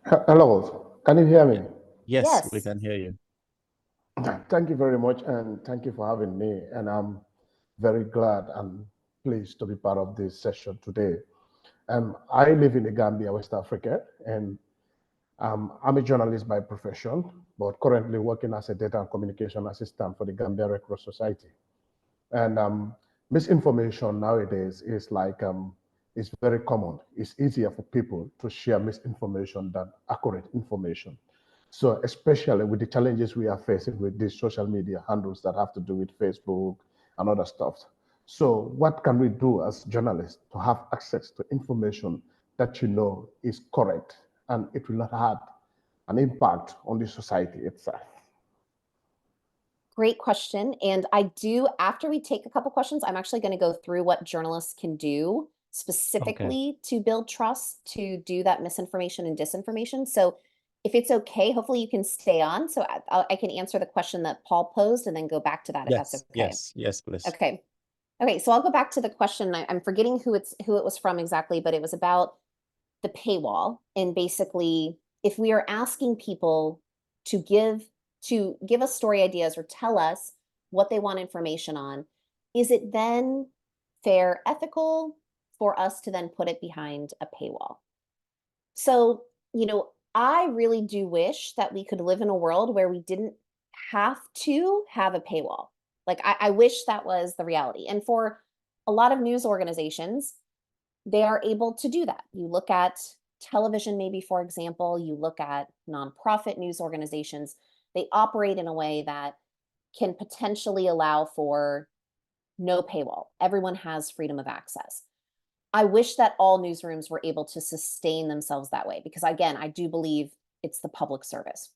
Hello, can you hear Yeah. me? Yes, we Yes. can hear you. Thank you very much, and thank you for having me. And I'm very glad and pleased to be part of this session today. I live in the Gambia, West Africa, and I'm a journalist by profession, but currently working as a data and communication assistant for the Gambia Red Cross Society. And misinformation nowadays is very common. It's easier for people to share misinformation than accurate information. So especially with the challenges we are facing with these social media handles that have to do with Facebook and other stuff. So what can we do as journalists to have access to information that you know is correct and it will not have an impact on the society itself? Great question. And I do, after we take a couple questions, I'm actually going to go through what journalists can do Okay. specifically to build trust, to do that misinformation and disinformation. So if it's okay, hopefully you can stay on. So I can answer the question that Paul posed and then go back to that if that's Yes, okay. yes, yes, please. Okay. Okay, so I'll go back to the question. I'm forgetting who it was from exactly, but it was about the paywall. And basically, if we are asking people to give us story ideas or tell us what they want information on, is it then fair, ethical for us to then put it behind a paywall? So, I really do wish that we could live in a world where we didn't have to have a paywall. Like, I wish that was the reality. And for a lot of news organizations, they are able to do that. You look at television, maybe, for example, you look at nonprofit news organizations, they operate in a way that can potentially allow for no paywall. Everyone has freedom of access. I wish that all newsrooms were able to sustain themselves that way because, again, I do believe it's the public service.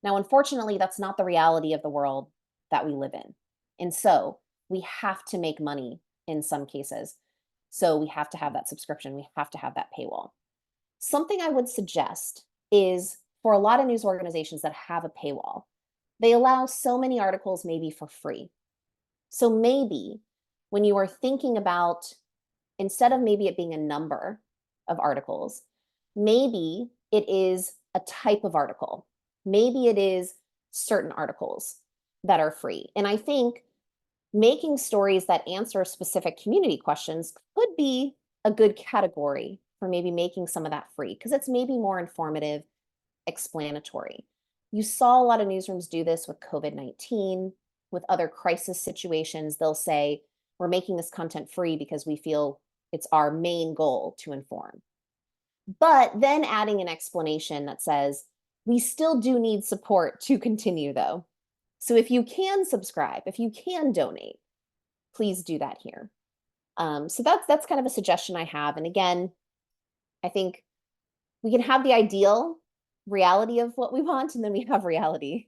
Now, unfortunately, that's not the reality of the world that we live in. And so we have to make money in some cases. So we have to have that subscription, we have to have that paywall. Something I would suggest is for a lot of news organizations that have a paywall, they allow so many articles maybe for free. So maybe when you are thinking about, instead of maybe it being a number of articles, maybe it is a type of article. Maybe it is certain articles that are free. And I think making stories that answer specific community questions could be a good category for maybe making some of that free because it's maybe more informative, explanatory. You saw a lot of newsrooms do this with COVID-19, with other crisis situations. They'll say, we're making this content free because we feel it's our main goal to inform. But then adding an explanation that says, We still do need support to continue though. So if you can subscribe, if you can donate, please do that here. So that's kind of a suggestion I have. And again, I think we can have the ideal reality of what we want, and then we have reality.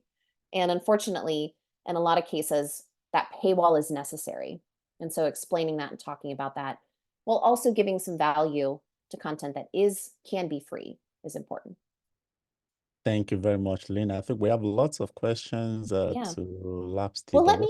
And unfortunately, in a lot of cases, that paywall is necessary. And so explaining that and talking about that while also giving some value to content that can be free is important. Thank you very much, Lynn. I think we have lots of questions Yeah. to lapse through, Well, but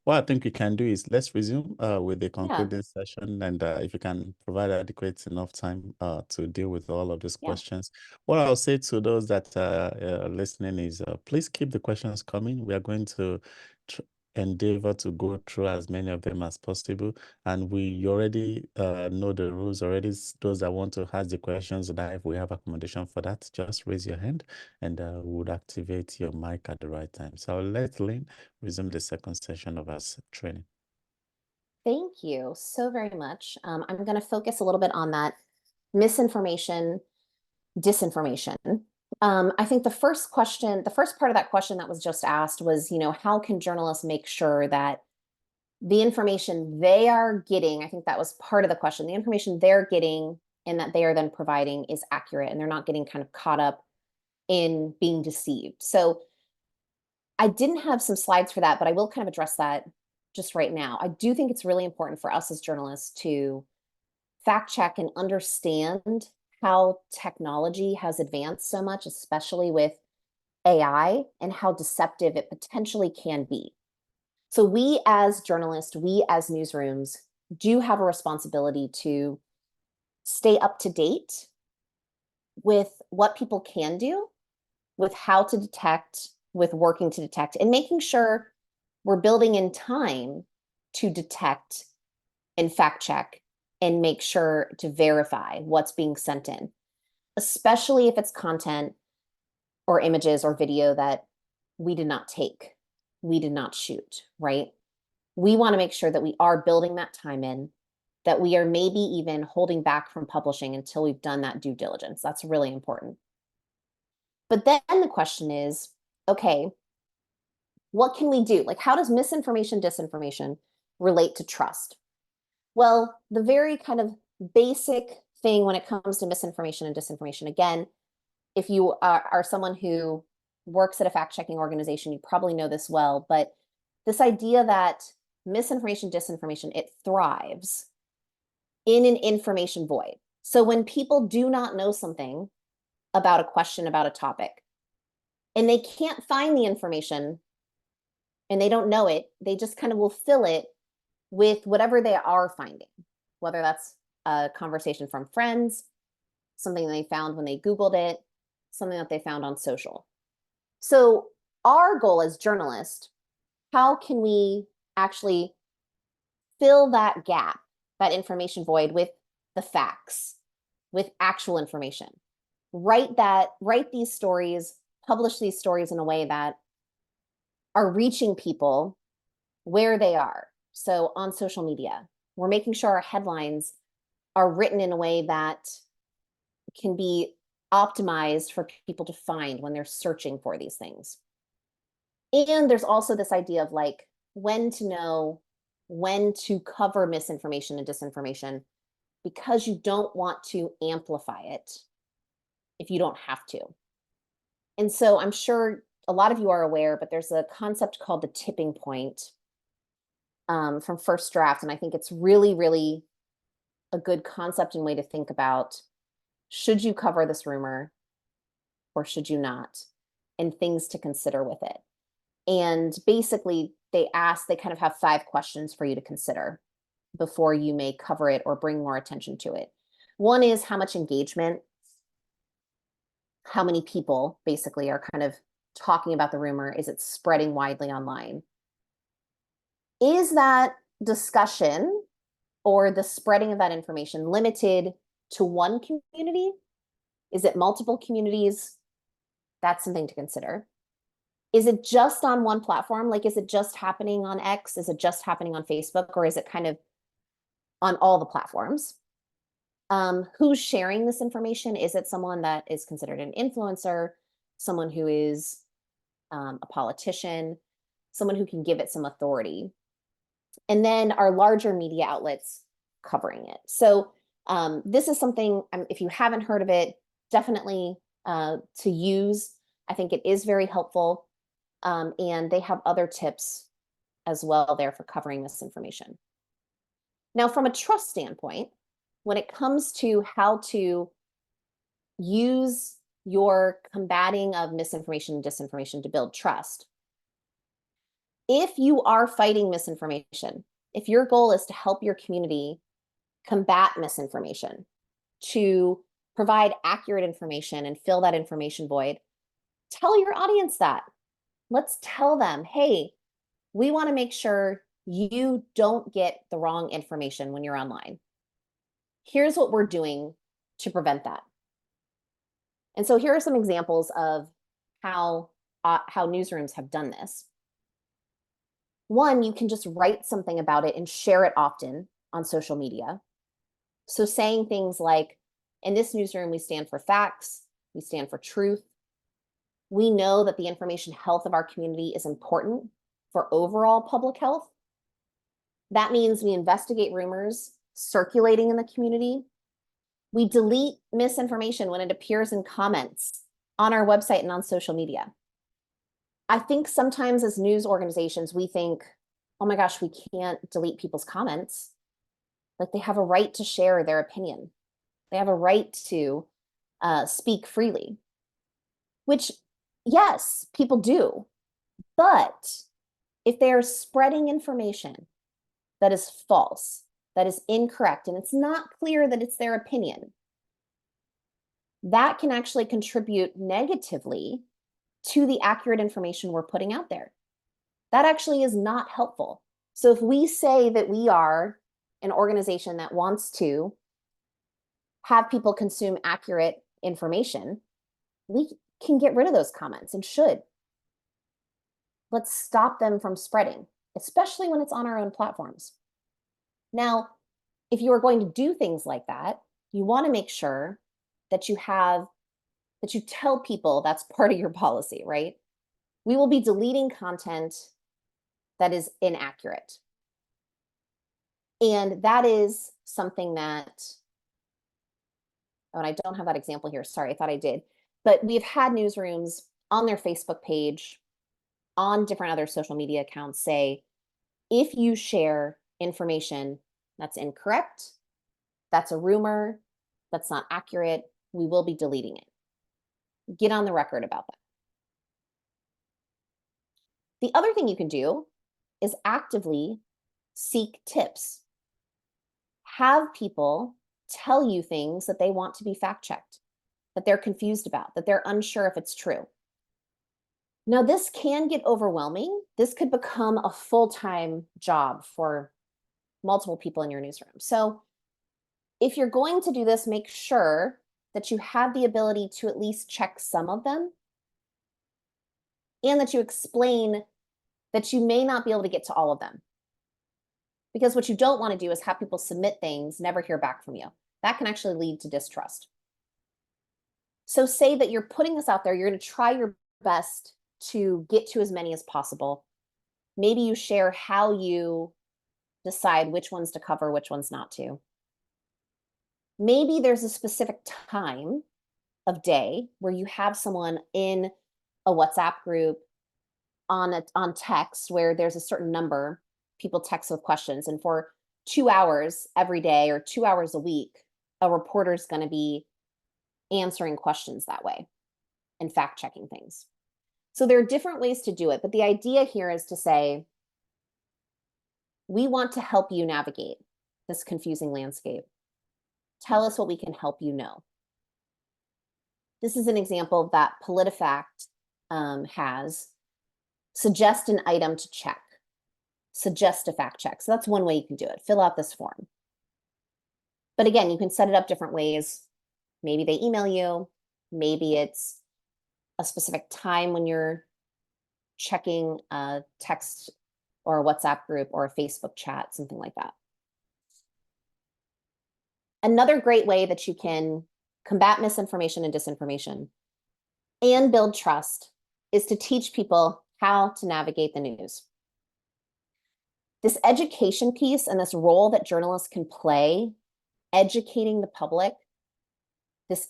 what I think we can do is let's resume with the yeah, concluding session, and if you can provide adequate enough time to deal with all of these yeah. questions. What I'll say to those that are listening is please keep the questions coming. We are going to tr endeavor to go through as many of them as possible. And we already know the rules already. Those that want to ask the questions, that if we have accommodation for that, just raise your hand and we would activate your mic at the right time. So I'll let Lynn resume the second session of our training. Thank you so very much. I'm going to focus a little bit on that misinformation, disinformation. I think the first part of that question that was just asked was, how can journalists make sure that the information they are getting, I think that was part of the question, the information they're getting and that they are then providing is accurate and they're not getting kind of caught up in being deceived. So I didn't have some slides for that, but I will kind of address that just right now. I do think it's really important for us as journalists to fact check and understand how technology has advanced so much, especially with AI, and how deceptive it potentially can be. So we as journalists, we as newsrooms do have a responsibility to stay up to date with what people can do, with how to detect, with working to detect, and making sure we're building in time to detect and fact check and make sure to verify what's being sent in, especially if it's content or images or video that we did not take, we did not shoot, right? We want to make sure that we are building that time in, that we are maybe even holding back from publishing until we've done that due diligence. That's really important. But then the question is, okay, what can we do? Like, how does misinformation, disinformation relate to trust? Well, the very kind of basic thing when it comes to misinformation and disinformation, again, if you are someone who works at a fact-checking organization, you probably know this well, but this idea that misinformation, disinformation, it thrives in an information void. So when people do not know something about a question, about a topic, and they can't find the information and they don't know it, they just kind of will fill it with whatever they are finding, whether that's a conversation from friends, something they found when they Googled it, something that they found on social. So our goal as journalists, how can we actually fill that gap, that information void, with the facts, with actual information? Write these stories, publish these stories in a way that are reaching people where they are. So on social media, we're making sure our headlines are written in a way that can be optimized for people to find when they're searching for these things. And there's also this idea of like when to know when to cover misinformation and disinformation, because you don't want to amplify it if you don't have to. And so I'm sure a lot of you are aware, but there's a concept called the tipping point from First Draft. And I think it's really, really a good concept and way to think about, should you cover this rumor or should you not? And things to consider with it. And basically, they kind of have 5 questions for you to consider before you may cover it or bring more attention to it. One is how much engagement, how many people basically are kind of talking about the rumor? Is it spreading widely online? Is that discussion or the spreading of that information limited to one community? Is it multiple communities? That's something to consider. Is it just on one platform? Like, is it just happening on X? Is it just happening on Facebook? Or is it kind of on all the platforms? Who's sharing this information? Is it someone that is considered an influencer? someone who is a politician, someone who can give it some authority. And then our larger media outlets covering it. So this is something, if you haven't heard of it, definitely to use. I think it is very helpful. And they have other tips as well there for covering misinformation. Now, from a trust standpoint, when it comes to how to use your combating of misinformation and disinformation to build trust, if you are fighting misinformation, if your goal is to help your community combat misinformation, to provide accurate information and fill that information void, tell your audience that. Let's tell them, hey, we want to make sure you don't get the wrong information when you're online. Here's what we're doing to prevent that. And so here are some examples of how newsrooms have done this. One, you can just write something about it and share it often on social media. So saying things like, in this newsroom, we stand for facts, we stand for truth. We know that the information health of our community is important for overall public health. That means we investigate rumors circulating in the community. We delete misinformation when it appears in comments on our website and on social media. I think sometimes as news organizations, we think, oh my gosh, we can't delete people's comments. Like they have a right to share their opinion. They have a right to speak freely, which yes, people do. But if they're spreading information that is false, that is incorrect, and it's not clear that it's their opinion, that can actually contribute negatively to the accurate information we're putting out there. That actually is not helpful. So if we say that we are an organization that wants to have people consume accurate information, we can get rid of those comments and should. Let's stop them from spreading, especially when it's on our own platforms. Now, if you are going to do things like that, you want to make sure that you tell people that's part of your policy, right? We will be deleting content that is inaccurate. And that is something that, oh, and I don't have that example here. Sorry, I thought I did. But we've had newsrooms on their Facebook page, on different other social media accounts say, if you share information that's incorrect, that's a rumor, that's not accurate, we will be deleting it. Get on the record about that. The other thing you can do is actively seek tips. Have people tell you things that they want to be fact-checked, that they're confused about, that they're unsure if it's true. Now, this can get overwhelming. This could become a full-time job for multiple people in your newsroom. So if you're going to do this, make sure that you have the ability to at least check some of them and that you explain that you may not be able to get to all of them. Because what you don't want to do is have people submit things, never hear back from you. That can actually lead to distrust. So say that you're putting this out there, you're going to try your best to get to as many as possible. Maybe you share how you decide which ones to cover, which ones not to. Maybe there's a specific time of day where you have someone in a WhatsApp group on text where there's a certain number, people text with questions. And for 2 hours every day or 2 hours a week, a reporter is going to be answering questions that way and fact checking things. So there are different ways to do it. But the idea here is to say, we want to help you navigate this confusing landscape. Tell us what we can help you know. This is an example that PolitiFact has. Suggest an item to check. Suggest a fact check. So that's one way you can do it. Fill out this form. But again, you can set it up different ways. Maybe they email you. Maybe it's a specific time when you're checking a text or a WhatsApp group or a Facebook chat, something like that. Another great way that you can combat misinformation and disinformation and build trust is to teach people how to navigate the news. This education piece and this role that journalists can play, educating the public, this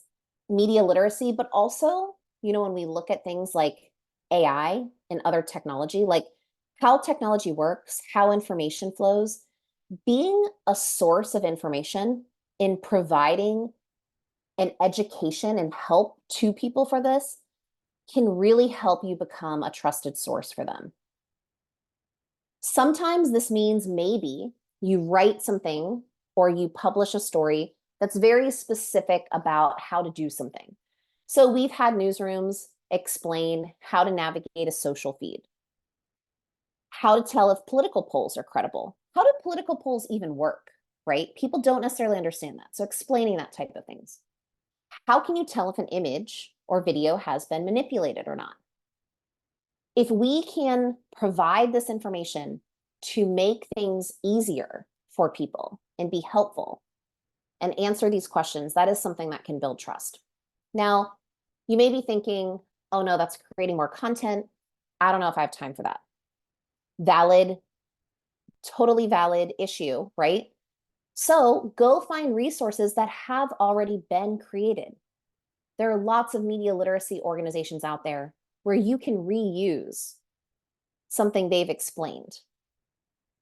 media literacy, but also, when we look at things like AI and other technology, like how technology works, how information flows, being a source of information in providing an education and help to people for this can really help you become a trusted source for them. Sometimes this means maybe you write something or you publish a story that's very specific about how to do something. So we've had newsrooms explain how to navigate a social feed, how to tell if political polls are credible. How do political polls even work, right? People don't necessarily understand that. So explaining that type of things. How can you tell if an image or video has been manipulated or not? If we can provide this information to make things easier for people and be helpful and answer these questions, that is something that can build trust. Now, you may be thinking, oh no, that's creating more content. I don't know if I have time for that. Valid, totally valid issue, right? So go find resources that have already been created. There are lots of media literacy organizations out there where you can reuse something they've explained.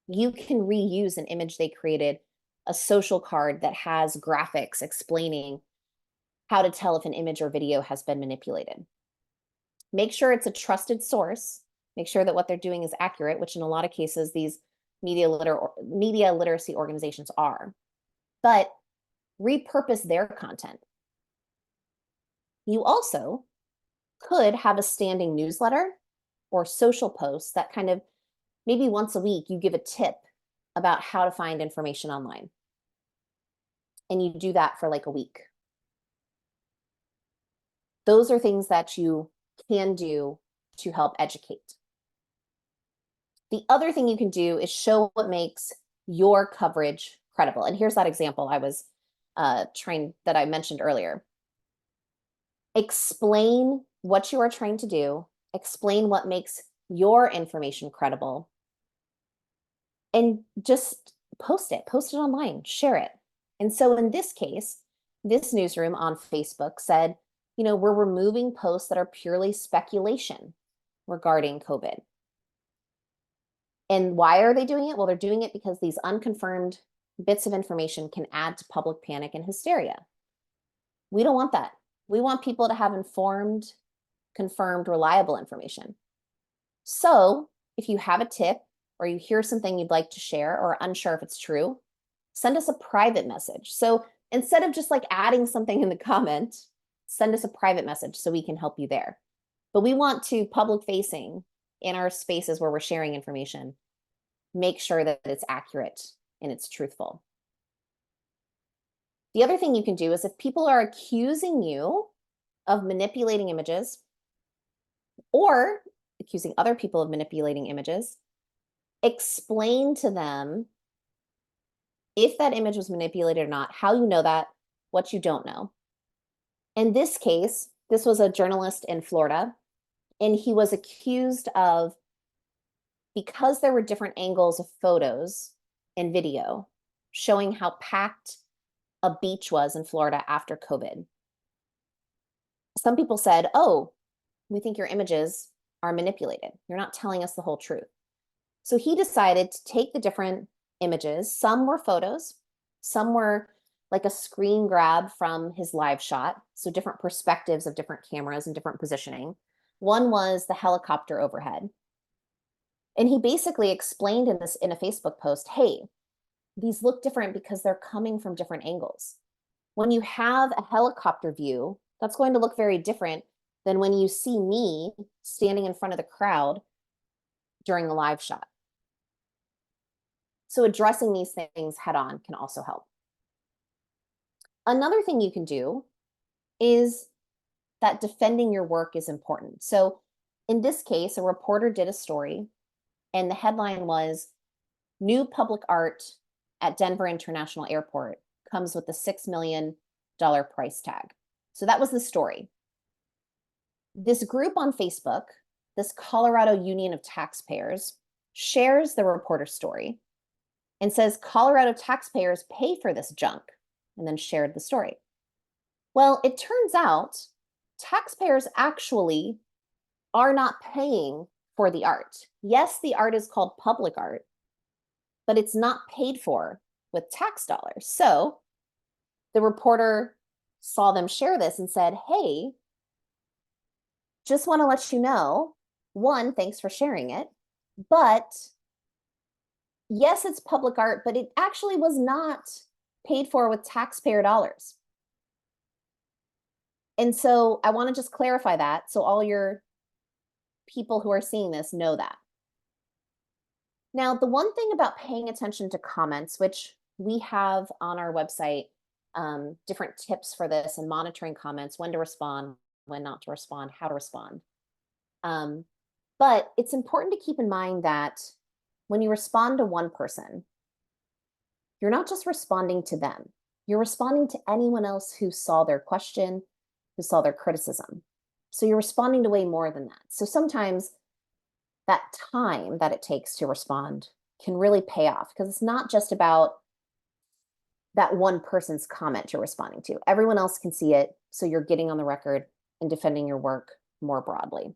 You can reuse an image they created, a social card that has graphics explaining how to tell if an image or video has been manipulated. Make sure it's a trusted source. Make sure that what they're doing is accurate, which in a lot of cases, these media literacy organizations are. But repurpose their content. You also could have a standing newsletter or social posts that kind of maybe once a week you give a tip about how to find information online. And you do that for like a week. Those are things that you can do to help educate. The other thing you can do is show what makes your coverage credible. And here's that example I was that I mentioned earlier. Explain what you are trying to do, explain what makes your information credible, and just post it online, share it. And so in this case, this newsroom on Facebook said, we're removing posts that are purely speculation regarding COVID. And why are they doing it? Well, they're doing it because these unconfirmed bits of information can add to public panic and hysteria. We don't want that. We want people to have informed, confirmed, reliable information. So if you have a tip or you hear something you'd like to share or unsure if it's true, send us a private message. So instead of just like adding something in the comment, send us a private message so we can help you there. But we want to public facing in our spaces where we're sharing information, make sure that it's accurate and it's truthful. The other thing you can do is if people are accusing you of manipulating images or accusing other people of manipulating images, explain to them if that image was manipulated or not, how you know that, what you don't know. In this case, this was a journalist in Florida, and he was accused of, because there were different angles of photos and video showing how packed a beach was in Florida after COVID. Some people said, oh, we think your images are manipulated. You're not telling us the whole truth. So he decided to take the different images. Some were photos, some were like a screen grab from his live shot. So different perspectives of different cameras and different positioning. One was the helicopter overhead. And he basically explained in a Facebook post, hey, these look different because they're coming from different angles. When you have a helicopter view, that's going to look very different than when you see me standing in front of the crowd during a live shot. So addressing these things head on can also help. Another thing you can do is that defending your work is important. So in this case, a reporter did a story and the headline was, "New public art at Denver International Airport comes with a $6 million price tag." So that was the story. This group on Facebook, this Colorado Union of Taxpayers, shares the reporter's story and says Colorado taxpayers pay for this junk, and then shared the story. Well, it turns out taxpayers actually are not paying for the art. Yes, the art is called public art, but it's not paid for with tax dollars. So the reporter saw them share this and said, hey, just want to let you know, one, thanks for sharing it, but yes, it's public art, but it actually was not paid for with taxpayer dollars. And so I want to just clarify that so all your people who are seeing this know that. Now, the one thing about paying attention to comments, which we have on our website, different tips for this and monitoring comments, when to respond, when not to respond, how to respond. But it's important to keep in mind that when you respond to one person, you're not just responding to them, you're responding to anyone else who saw their question, who saw their criticism. So you're responding to way more than that. So sometimes that time that it takes to respond can really pay off because it's not just about that one person's comment you're responding to. Everyone else can see it, so you're getting on the record and defending your work more broadly.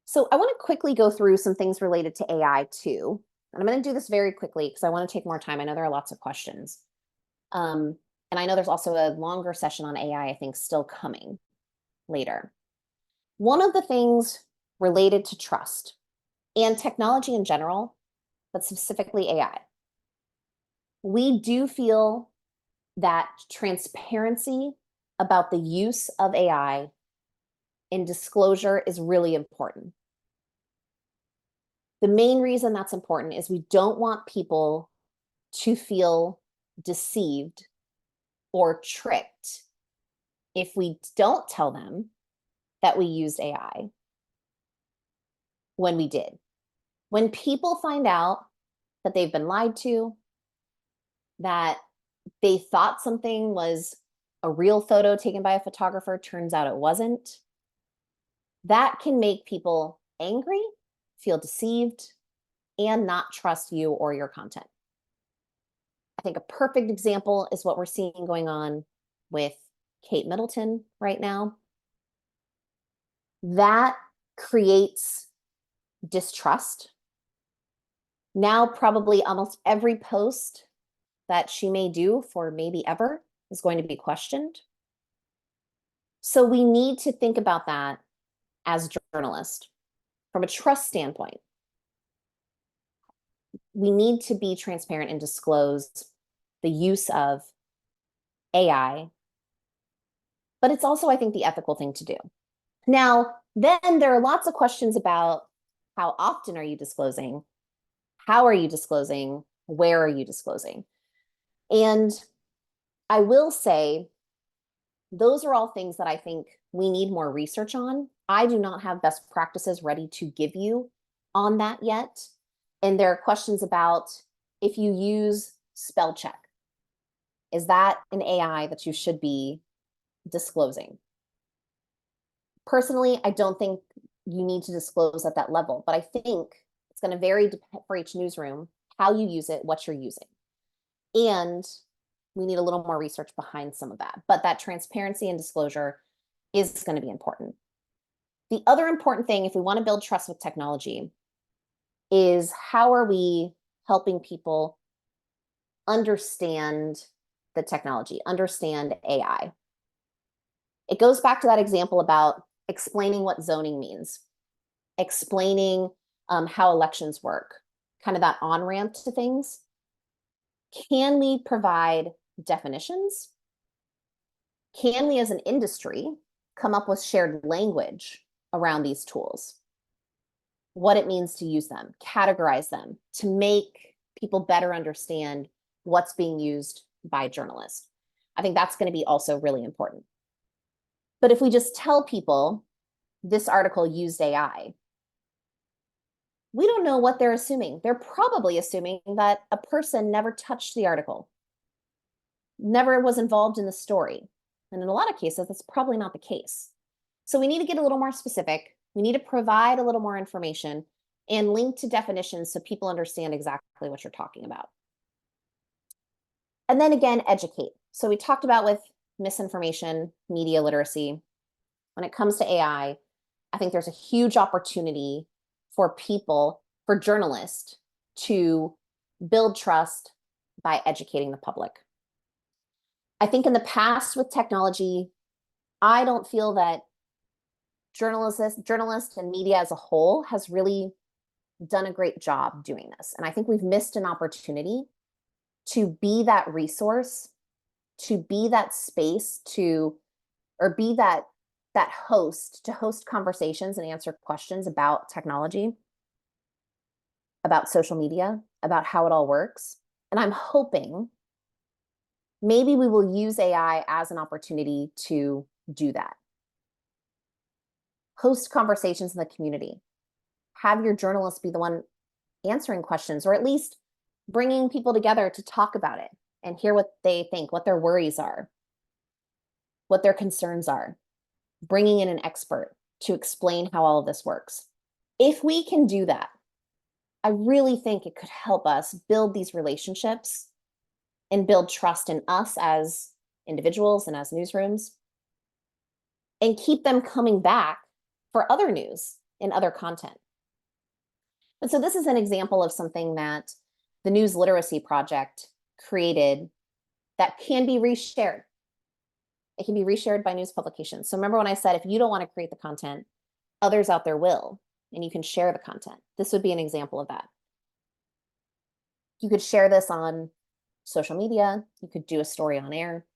So I want to quickly go through some things related to AI too. And I'm going to do this very quickly because I want to take more time. I know there are lots of questions. And I know there's also a longer session on AI, I think, still coming later. One of the things related to trust and technology in general, but specifically AI, we do feel that transparency about the use of AI in disclosure is really important. The main reason that's important is we don't want people to feel deceived or tricked if we don't tell them that we used AI when we did. When people find out that they've been lied to, that they thought something was a real photo taken by a photographer, turns out it wasn't, that can make people angry, feel deceived, and not trust you or your content. I think a perfect example is what we're seeing going on with Kate Middleton right now. That creates distrust. Now, probably almost every post that she may do for maybe ever is going to be questioned. So we need to think about that as journalists from a trust standpoint. We need to be transparent and disclose the use of AI, but it's also, I think, the ethical thing to do. Now, then there are lots of questions about how often are you disclosing? How are you disclosing? Where are you disclosing? And I will say, those are all things that I think we need more research on. I do not have best practices ready to give you on that yet. And there are questions about if you use spell check, is that an AI that you should be disclosing? Personally, I don't think you need to disclose at that level, but I think it's going to vary for each newsroom, how you use it, what you're using. And we need a little more research behind some of that. But that transparency and disclosure is going to be important. The other important thing, if we want to build trust with technology, is how are we helping people understand the technology, understand AI? It goes back to that example about explaining what zoning means, explaining how elections work, kind of that on-ramp to things. Can we provide definitions? Can we as an industry come up with shared language around these tools? What it means to use them, categorize them, to make people better understand what's being used by journalists. I think that's going to be also really important. But if we just tell people this article used AI, we don't know what they're assuming. They're probably assuming that a person never touched the article, never was involved in the story. And in a lot of cases, that's probably not the case. So we need to get a little more specific. We need to provide a little more information and link to definitions so people understand exactly what you're talking about. And then again, educate. So we talked about with misinformation, media literacy. When it comes to AI, I think there's a huge opportunity for people, for journalists, to build trust by educating the public. I think in the past with technology, I don't feel that journalists and media as a whole has really done a great job doing this. And I think we've missed an opportunity to be that resource, to be that space or be that host to host conversations and answer questions about technology, about social media, about how it all works. And I'm hoping maybe we will use AI as an opportunity to do that. Host conversations in the community. Have your journalists be the one answering questions, or at least bringing people together to talk about it and hear what they think, what their worries are, what their concerns are. Bringing in an expert to explain how all of this works. If we can do that, I really think it could help us build these relationships and build trust in us as individuals and as newsrooms, and keep them coming back for other news and other content. And so this is an example of something that the News Literacy Project created that can be reshared. It can be reshared by news publications. So remember when I said, if you don't want to create the content, others out there will, and you can share the content. This would be an example of that. You could share this on social media. You could do a story on air.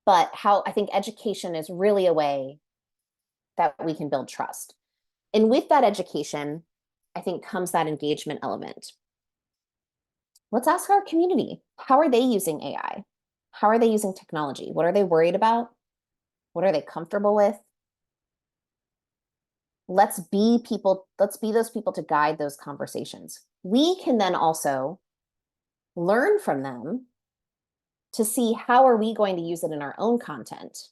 But how I think education is really a way that we can build trust. And with that education, I think comes that engagement element. Let's ask our community, how are they using AI? How are they using technology? What are they worried about? What are they comfortable with? Let's be those people to guide those conversations. We can then also learn from them to see how are we going to use it in our own content,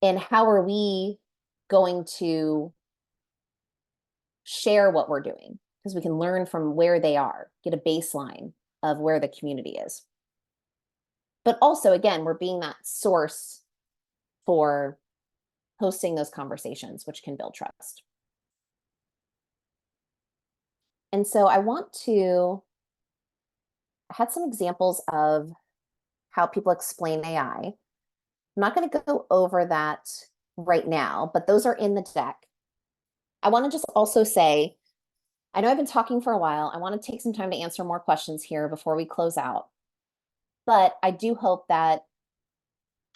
and how are we going to share what we're doing, because we can learn from where they are, get a baseline of where the community is. But also, again, we're being that source for hosting those conversations, which can build trust. And so I had some examples of how people explain AI. I'm not going to go over that right now, but those are in the deck. I want to just also say, I know I've been talking for a while. I want to take some time to answer more questions here before we close out. But I do hope that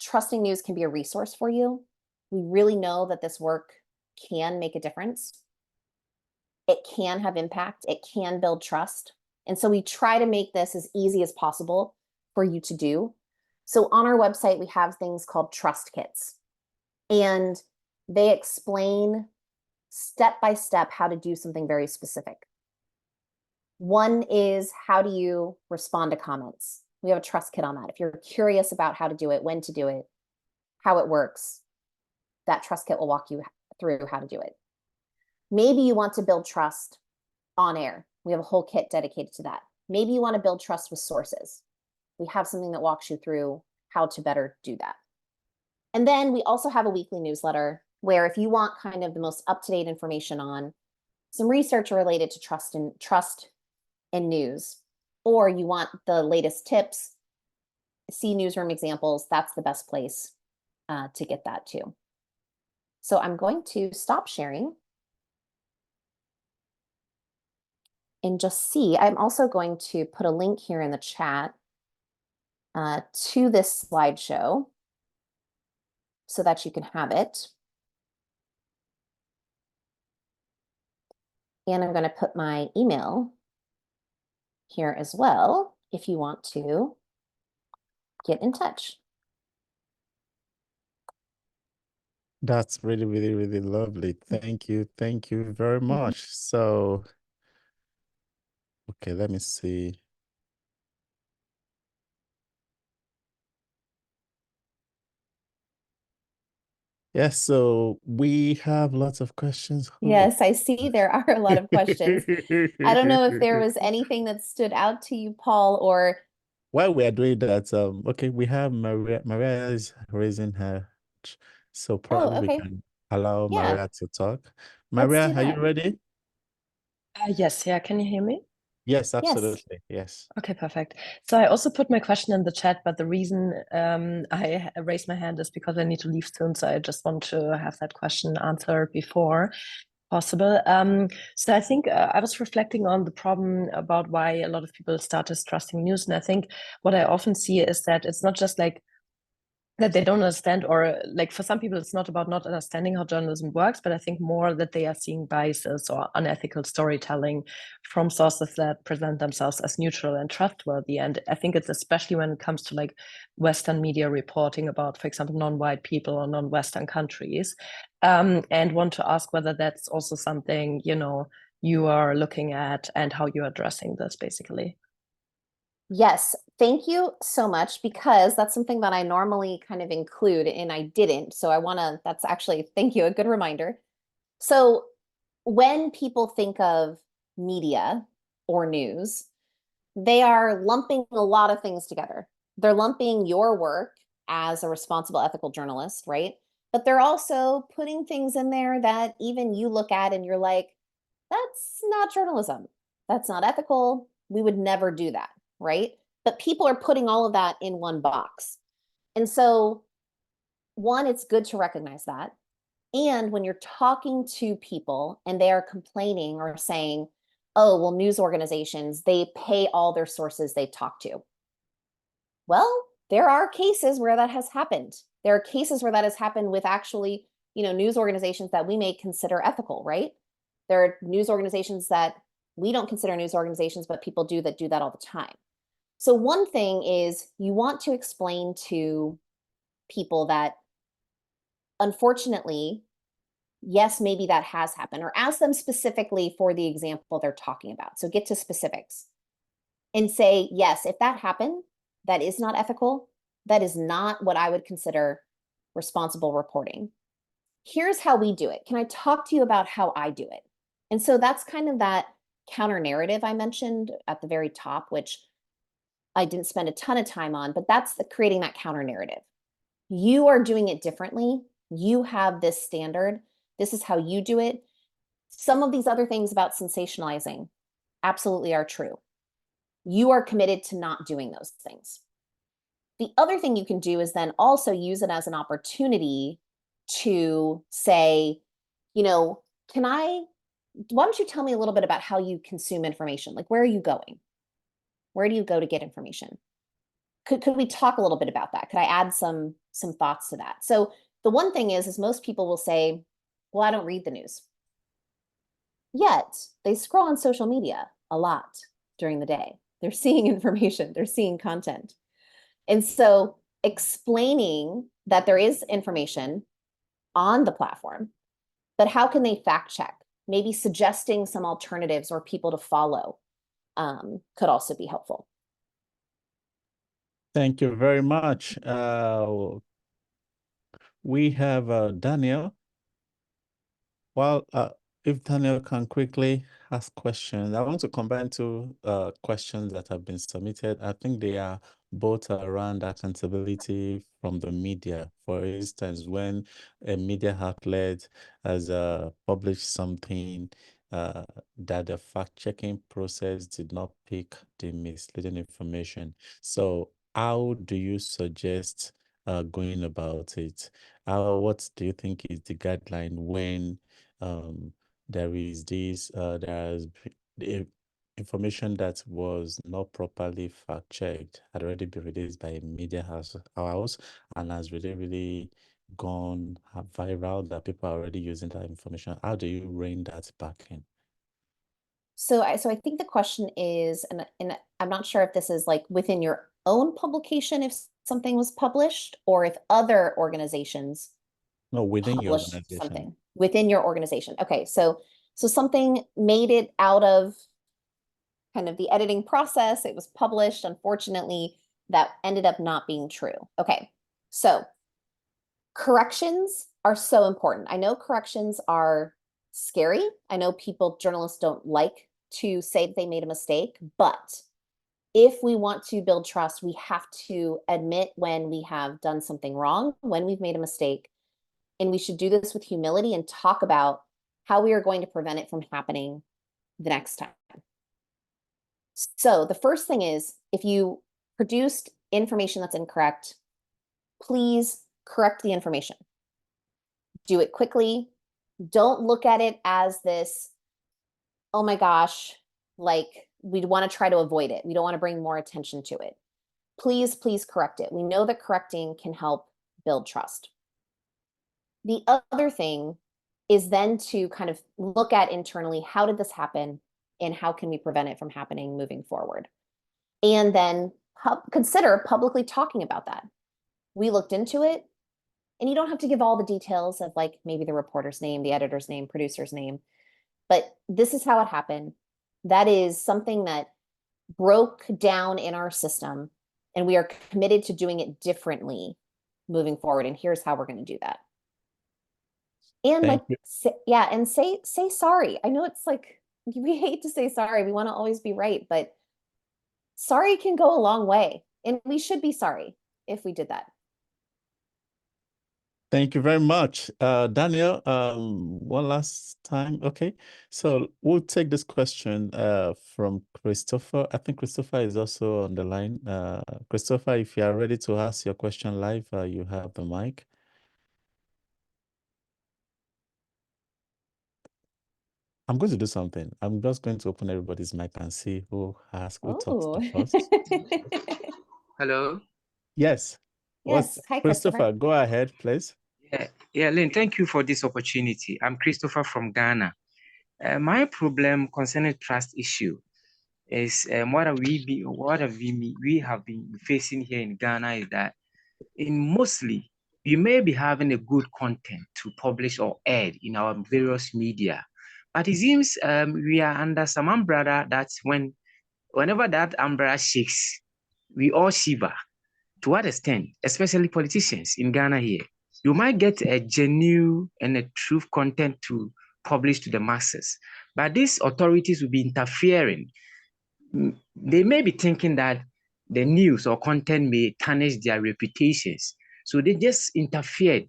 trusting news can be a resource for you. We really know that this work can make a difference. It can have impact. It can build trust. And so we try to make this as easy as possible for you to do. So on our website, we have things called trust kits, and they explain step by step how to do something very specific. One is, how do you respond to comments? We have a trust kit on that. If you're curious about how to do it, when to do it, how it works, that trust kit will walk you through how to do it. Maybe you want to build trust on air. We have a whole kit dedicated to that. Maybe you want to build trust with sources. We have something that walks you through how to better do that. And then we also have a weekly newsletter where, if you want kind of the most up-to-date information on some research related to trust and news, or you want the latest tips, see newsroom examples, that's the best place to get that too. So I'm going to stop sharing and just see. I'm also going to put a link here in the chat to this slideshow so that you can have it. And I'm going to put my email here as well if you want to get in touch. That's really, really, really lovely. Thank you. Thank you very much. So, okay, let me see. Yes, so we have lots of questions. Yes, I see there are a lot of questions. I don't know if there was anything that stood out to you, Paul, or While we are doing that, okay, we have Maria. Maria is raising her, so probably oh, we okay. can allow Yeah, Maria to talk. let's Maria, do are you that. ready? Yes, yeah, can you hear me? Yes, Yes. absolutely. Yes. Okay, perfect. So I also put my question in the chat, but the reason I raised my hand is because I need to leave soon. So I just want to have that question answered before possible. So I think I was reflecting on the problem about why a lot of people start distrusting news. And I think what I often see is that it's not just like that they don't understand, or like for some people it's not about not understanding how journalism works, but I think more that they are seeing biases or unethical storytelling from sources that present themselves as neutral and trustworthy. And I think it's especially when it comes to like Western media reporting about, for example, non-white people or non-Western countries, and want to ask whether that's also something, you know, you are looking at and how you're addressing this basically. Yes, thank you so much, because that's something that I normally kind of include and I didn't. So I want to, that's actually, thank you, a good reminder. So when people think of media or news, they are lumping a lot of things together. They're lumping your work as a responsible ethical journalist, right? But they're also putting things in there that even you look at and you're like, that's not journalism. That's not ethical. We would never do that, right? But people are putting all of that in one box. And so, one, it's good to recognize that. And when you're talking to people and they are complaining or saying, oh, well, news organizations, they pay all their sources they talk to. Well, there are cases where that has happened. There are cases where that has happened with actually, news organizations that we may consider ethical, right? There are news organizations that we don't consider news organizations, but people do that all the time. So one thing is you want to explain to people that unfortunately, yes, maybe that has happened, or ask them specifically for the example they're talking about. So get to specifics and say, yes, if that happened, that is not ethical. That is not what I would consider responsible reporting. Here's how we do it. Can I talk to you about how I do it? And so that's kind of that counter narrative I mentioned at the very top, which I didn't spend a ton of time on, but that's creating that counter narrative. You are doing it differently. You have this standard. This is how you do it. Some of these other things about sensationalizing absolutely are true. You are committed to not doing those things. The other thing you can do is then also use it as an opportunity to say, why don't you tell me a little bit about how you consume information? Like, where are you going? Where do you go to get information? Could we talk a little bit about that? Could I add some thoughts to that? So the one thing is most people will say, well, I don't read the news. Yet they scroll on social media a lot during the day. They're seeing information, they're seeing content. And so explaining that there is information on the platform, but how can they fact check? Maybe suggesting some alternatives or people to follow could also be helpful. Thank you very much. We have Daniel. Well, if Daniel can quickly ask questions, I want to combine two questions that have been submitted. I think they are both around accountability from the media. For instance, when a media outlet has published something that the fact-checking process did not pick the misleading information. So how do you suggest going about it? What do you think is the guideline when there is this there's the information that was not properly fact checked had already been released by a media house and has really gone viral that people are already using that information? How do you rein that back in? So I think the question is, and I'm not sure if this is like within your own publication, if something was published, or if other organizations No, within your published organization. something within your organization. Okay, so something made it out of kind of the editing process. It was published. Unfortunately, that ended up not being true. Okay, so corrections are so important. I know corrections are scary. I know journalists don't like to say that they made a mistake, but if we want to build trust, we have to admit when we have done something wrong, when we've made a mistake, and we should do this with humility and talk about how we are going to prevent it from happening the next time. So the first thing is, if you produced information that's incorrect, please correct the information. Do it quickly. Don't look at it as this, oh my gosh, like we want to try to avoid it. We don't want to bring more attention to it. Please, please correct it. We know that correcting can help build trust. The other thing is then to kind of look at internally, how did this happen and how can we prevent it from happening moving forward? And then consider publicly talking about that. We looked into it, and you don't have to give all the details of like maybe the reporter's name, the editor's name, producer's name, but this is how it happened. That is something that broke down in our system, and we are committed to doing it differently moving forward. And here's how we're going to do that. And Thank you. yeah, and say sorry. I know it's like we hate to say sorry. We want to always be right, but sorry can go a long way, and we should be sorry if we did that. Thank you very much. Daniel, one last time. Okay. So we'll take this question from Christopher. I think Christopher is also on the line. Christopher, if you are ready to ask your question live, you have the mic. I'm going to do something. I'm just going to open everybody's mic and see who talks the first. Hello. Yes. Yes. Hi, Christopher. Go ahead, please. Yeah, Lynn, thank you for this opportunity. I'm Christopher from Ghana. My problem concerning trust issue is what we have been facing here in Ghana is that mostly we may be having a good content to publish or add in our various media, but it seems we are under some umbrella that's whenever that umbrella shakes, we all shiver. To what extent, especially politicians in Ghana here, you might get a genuine and a true content to publish to the masses, but these authorities will be interfering. They may be thinking that the news or content may tarnish their reputations, so they just interfered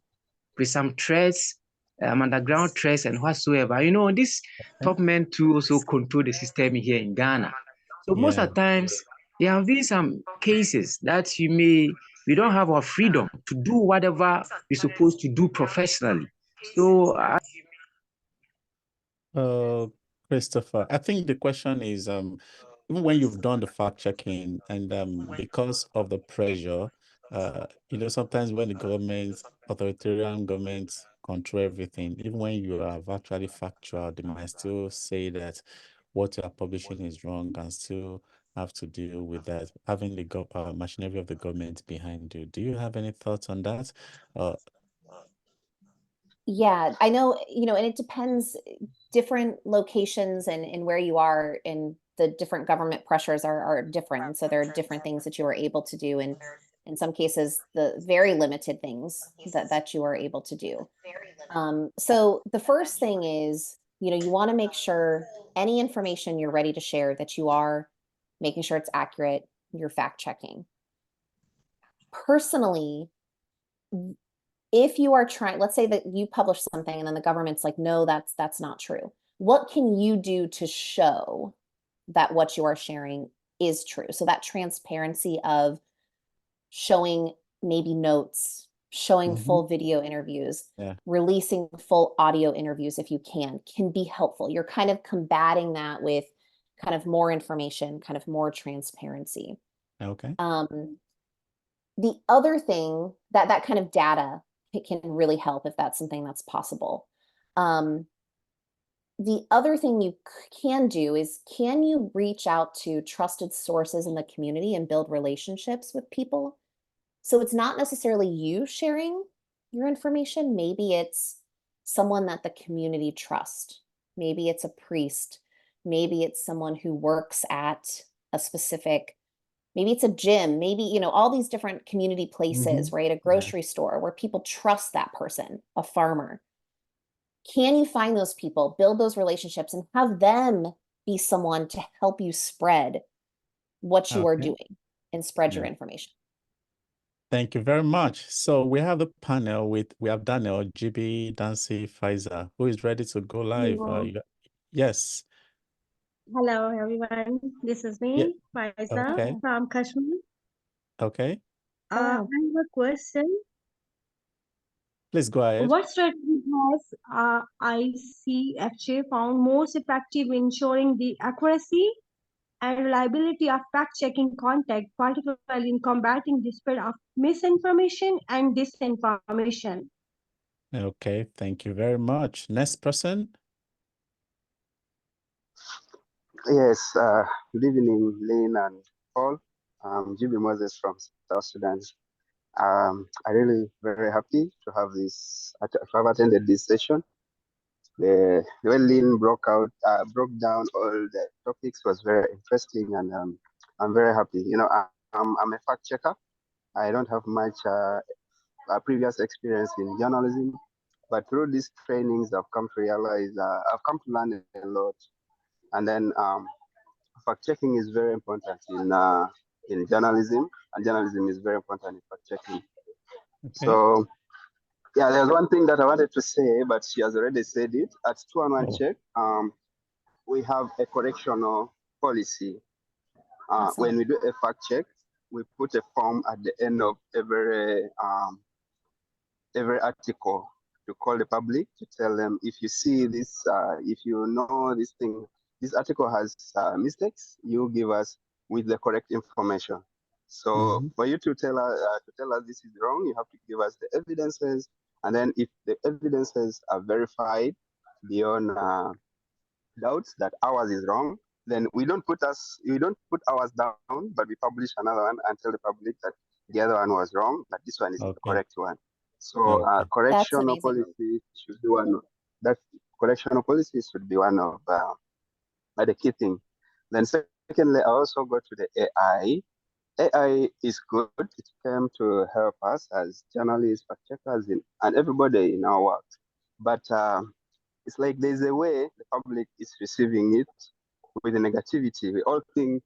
with some threats, underground threats and whatsoever. You know, these top men too also control the system here in Ghana. So most of the times, there have been some cases that we don't have our freedom to do whatever we're supposed to do professionally. So Christopher, I think the question is, even when you've done the fact checking and because of the pressure, sometimes when the authoritarian governments control everything, even when you have actually factual, they might still say that what you are publishing is wrong and still have to deal with that, having the machinery of the government behind you. Do you have any thoughts on that? Yeah, I know, and it depends, different locations and where you are, and the different government pressures are different. And so there are different things that you are able to do. And in some cases, the very limited things that you are able to do. So the first thing is, you want to make sure any information you're ready to share, that you are making sure it's accurate, you're fact checking. Personally, if you are trying, let's say that you publish something and then the government's like, no, that's not true. What can you do to show that what you are sharing is true? So that transparency of showing maybe notes, showing full video interviews, releasing full audio interviews if you can be helpful. You're kind of combating that with kind of more information, kind of more transparency. Okay. The other thing that kind of data can really help if that's something that's possible. The other thing you can do is, can you reach out to trusted sources in the community and build relationships with people? So it's not necessarily you sharing your information. Maybe it's someone that the community trusts. Maybe it's a priest. Maybe it's someone who works at a specific Maybe it's a gym, maybe, you know, all these different community places, right? A grocery store where people trust that person, a farmer. Can you find those people, build those relationships, and have them be someone to help you spread what you are Okay. doing and spread your Yeah. information? Thank you very much. So we have the panel we have Daniel, GB, Dancy, Pfizer, who is ready to go live. Hello. Yes. Hello, everyone. This is Yeah. me, Faiza, Okay. from Kashmir. Okay. I have a question. Please go ahead. What strategy has ICFJ found most effective in ensuring the accuracy and reliability of fact-checking content, particularly in combating the spread of misinformation and disinformation? Okay. Thank you very much. Next person. Yes, good evening, Lynn and Paul. GB Moses from South Sudan. I'm really very happy to have attended this session. The way Lynn broke down all the topics was very interesting, and I'm very happy. You know, I'm a fact checker. I don't have much previous experience in journalism, but through these trainings, I've come to realize, I've come to learn a lot, and then fact checking is very important in journalism, and journalism is very important in fact checking. Okay. So yeah, there's one thing that I wanted to say, but she has already said it. At 211 Check, we have a correctional policy. When we do a fact check, we put a form at the end of every article to call the public to tell them, if you see this, if you know this thing, this article has mistakes, you give us with the correct information. So for you to tell us this is wrong, you have to give us the evidences, and then if the evidences are verified beyond doubts that ours is wrong, then we don't put ours down, but we publish another one and tell the public that the other one was wrong, but this one is the correct one. So correctional policy should be one of that. Correctional policy should be one of the key thing. Then secondly, I also go to the AI. AI is good. It came to help us as journalists, fact checkers, and everybody in our work. But it's like there's a way the public is receiving it with the negativity. We all think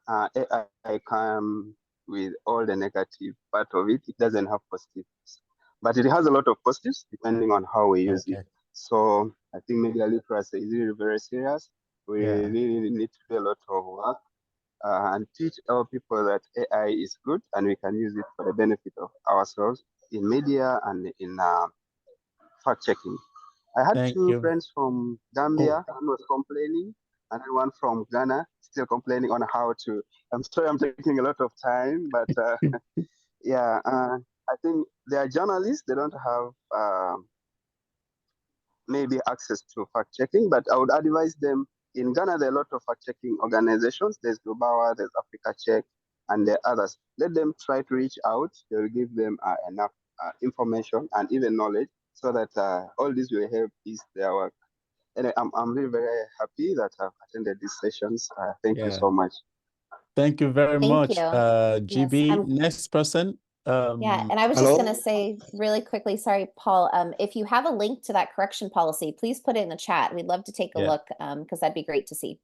AI come with all the negative part of it. It doesn't have positives, but it has a lot of positives depending on how we use it. So I think media literacy is really very serious. We really need to do a lot of work and teach our people that AI is good and we can use it for the benefit of ourselves in media and in fact checking. I had two friends from Gambia who was complaining, and one from Ghana still complaining on how to. I'm sorry, I'm taking a lot of time, but yeah, I think they are journalists. They don't have maybe access to fact checking, but I would advise them. In Ghana, there are a lot of fact checking organizations. There's Dubawa, there's Africa Check, and there are others. Let them try to reach out. They will give them enough information and even knowledge so that all this will help ease their work. And I'm really very happy that I've attended these sessions. Thank you so much. Thank you very much, GB. Yes, next person. Yeah, and I was just going to say really quickly, sorry, Paul, if you have a link to that correction policy, please put it in the chat. We'd love to take a look because that'd be great to see.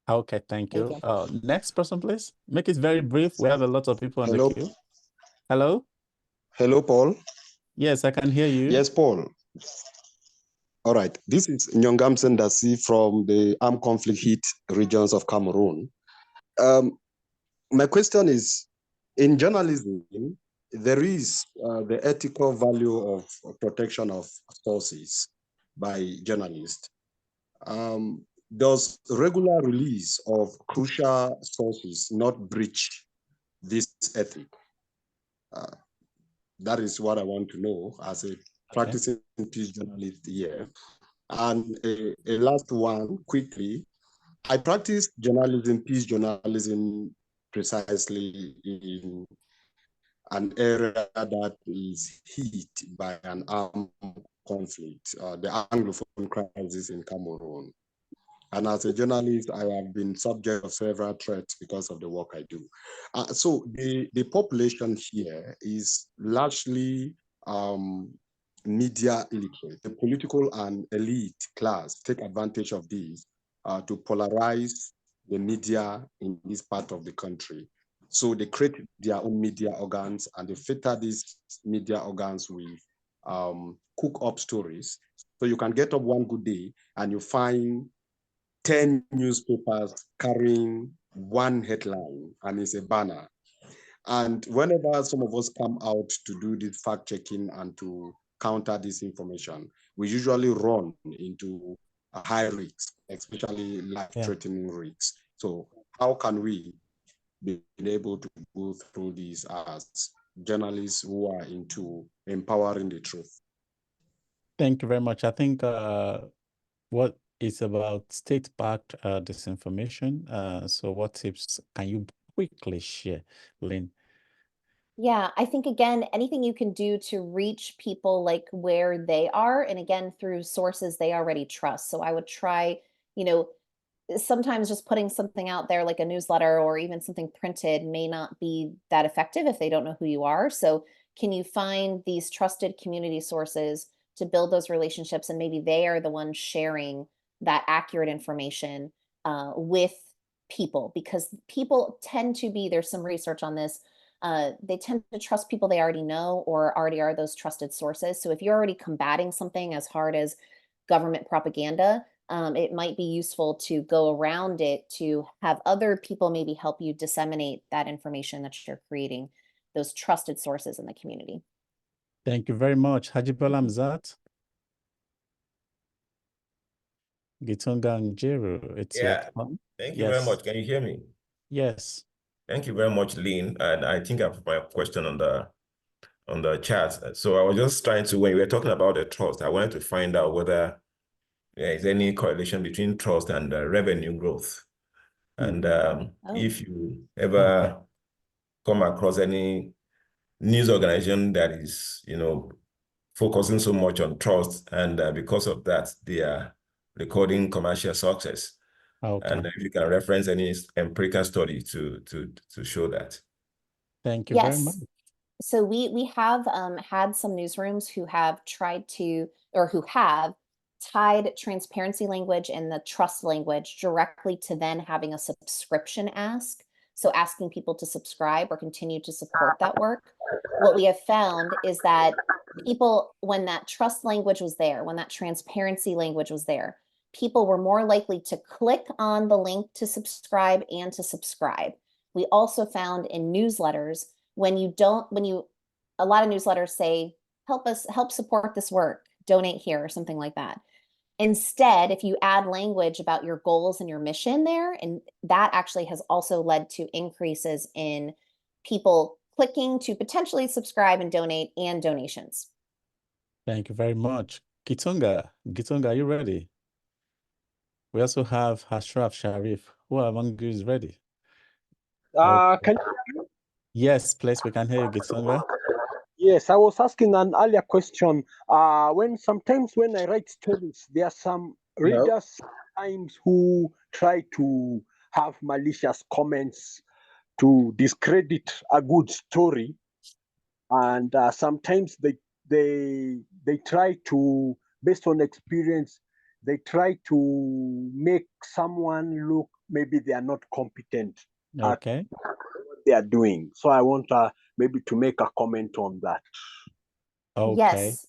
Okay, thank you. Next person, please. Make it very brief. We have a lot of people on the queue. Hello? Hello, Paul. Yes, I can hear you. Yes, Paul. All right. This is Nyongam Sendasi from the armed conflict hit regions of Cameroon. My question is, in journalism, there is the ethical value of protection of sources by journalists. Does regular release of crucial sources not breach this ethic? That is what I want to know as a practicing peace journalist here. And a last one, quickly. I practice journalism, peace journalism, precisely in an area that is hit by an armed conflict, the Anglophone crisis in Cameroon. And as a journalist, I have been subject of several threats because of the work I do. So the population here is largely media illiterate. The political and elite class take advantage of this to polarize the media in this part of the country. So they create their own media organs and they filter these media organs with cook up stories. So you can get up one good day and you find 10 newspapers carrying one headline and it's a banner. And whenever some of us come out to do this fact checking and to counter this information, we usually run into a high risks, especially life-threatening risks. So how can we be able to go through these as journalists who are into empowering the truth? Thank you very much. I think what is about state-backed disinformation. So what tips can you quickly share, Lynn? Yeah, I think again, anything you can do to reach people like where they are, and again, through sources they already trust. So I would try, you know, sometimes just putting something out there like a newsletter or even something printed may not be that effective if they don't know who you are. So can you find these trusted community sources to build those relationships, and maybe they are the ones sharing that accurate information with people, because people tend to be, there's some research on this, they tend to trust people they already know or already are those trusted sources. So if you're already combating something as hard as government propaganda, it might be useful to go around it to have other people maybe help you disseminate that information that you're creating, those trusted sources in the community. Thank you very much. Hajibola Mzat, Gitonga Njeru, it's your turn. Thank you very much. Can you hear me? Yes. Thank you very much, Lynn. And I think I have my question on the chat. So I was just trying to, when we were talking about the trust, I wanted to find out whether there is any correlation between trust and revenue growth. And if you ever come across any news organization that is, focusing so much on trust, and because of that, they are recording commercial success. And if you can reference any empirical study to show that. Thank you very much. So we have had some newsrooms who have tried to, or who have tied transparency language and the trust language directly to then having a subscription ask. So asking people to subscribe or continue to support that work. What we have found is that people, when that trust language was there, when that transparency language was there, people were more likely to click on the link to subscribe and to subscribe. We also found in newsletters, a lot of newsletters say, help support this work, donate here, or something like that. Instead, if you add language about your goals and your mission there, and that actually has also led to increases in people clicking to potentially subscribe and donate, and donations. Thank you very much. Gitonga, are you ready? We also have Ashraf Sharif. Who among you is ready? Can you hear me? Yes, please, we can hear you, Gitonga. Yes, I was asking an earlier question. Sometimes when I write stories, there are some readers sometimes who try to have malicious comments to discredit a good story, and sometimes they try to, based on experience, they try to make someone look, maybe they are not competent at what they are doing. So I want maybe to make a comment on that. Yes.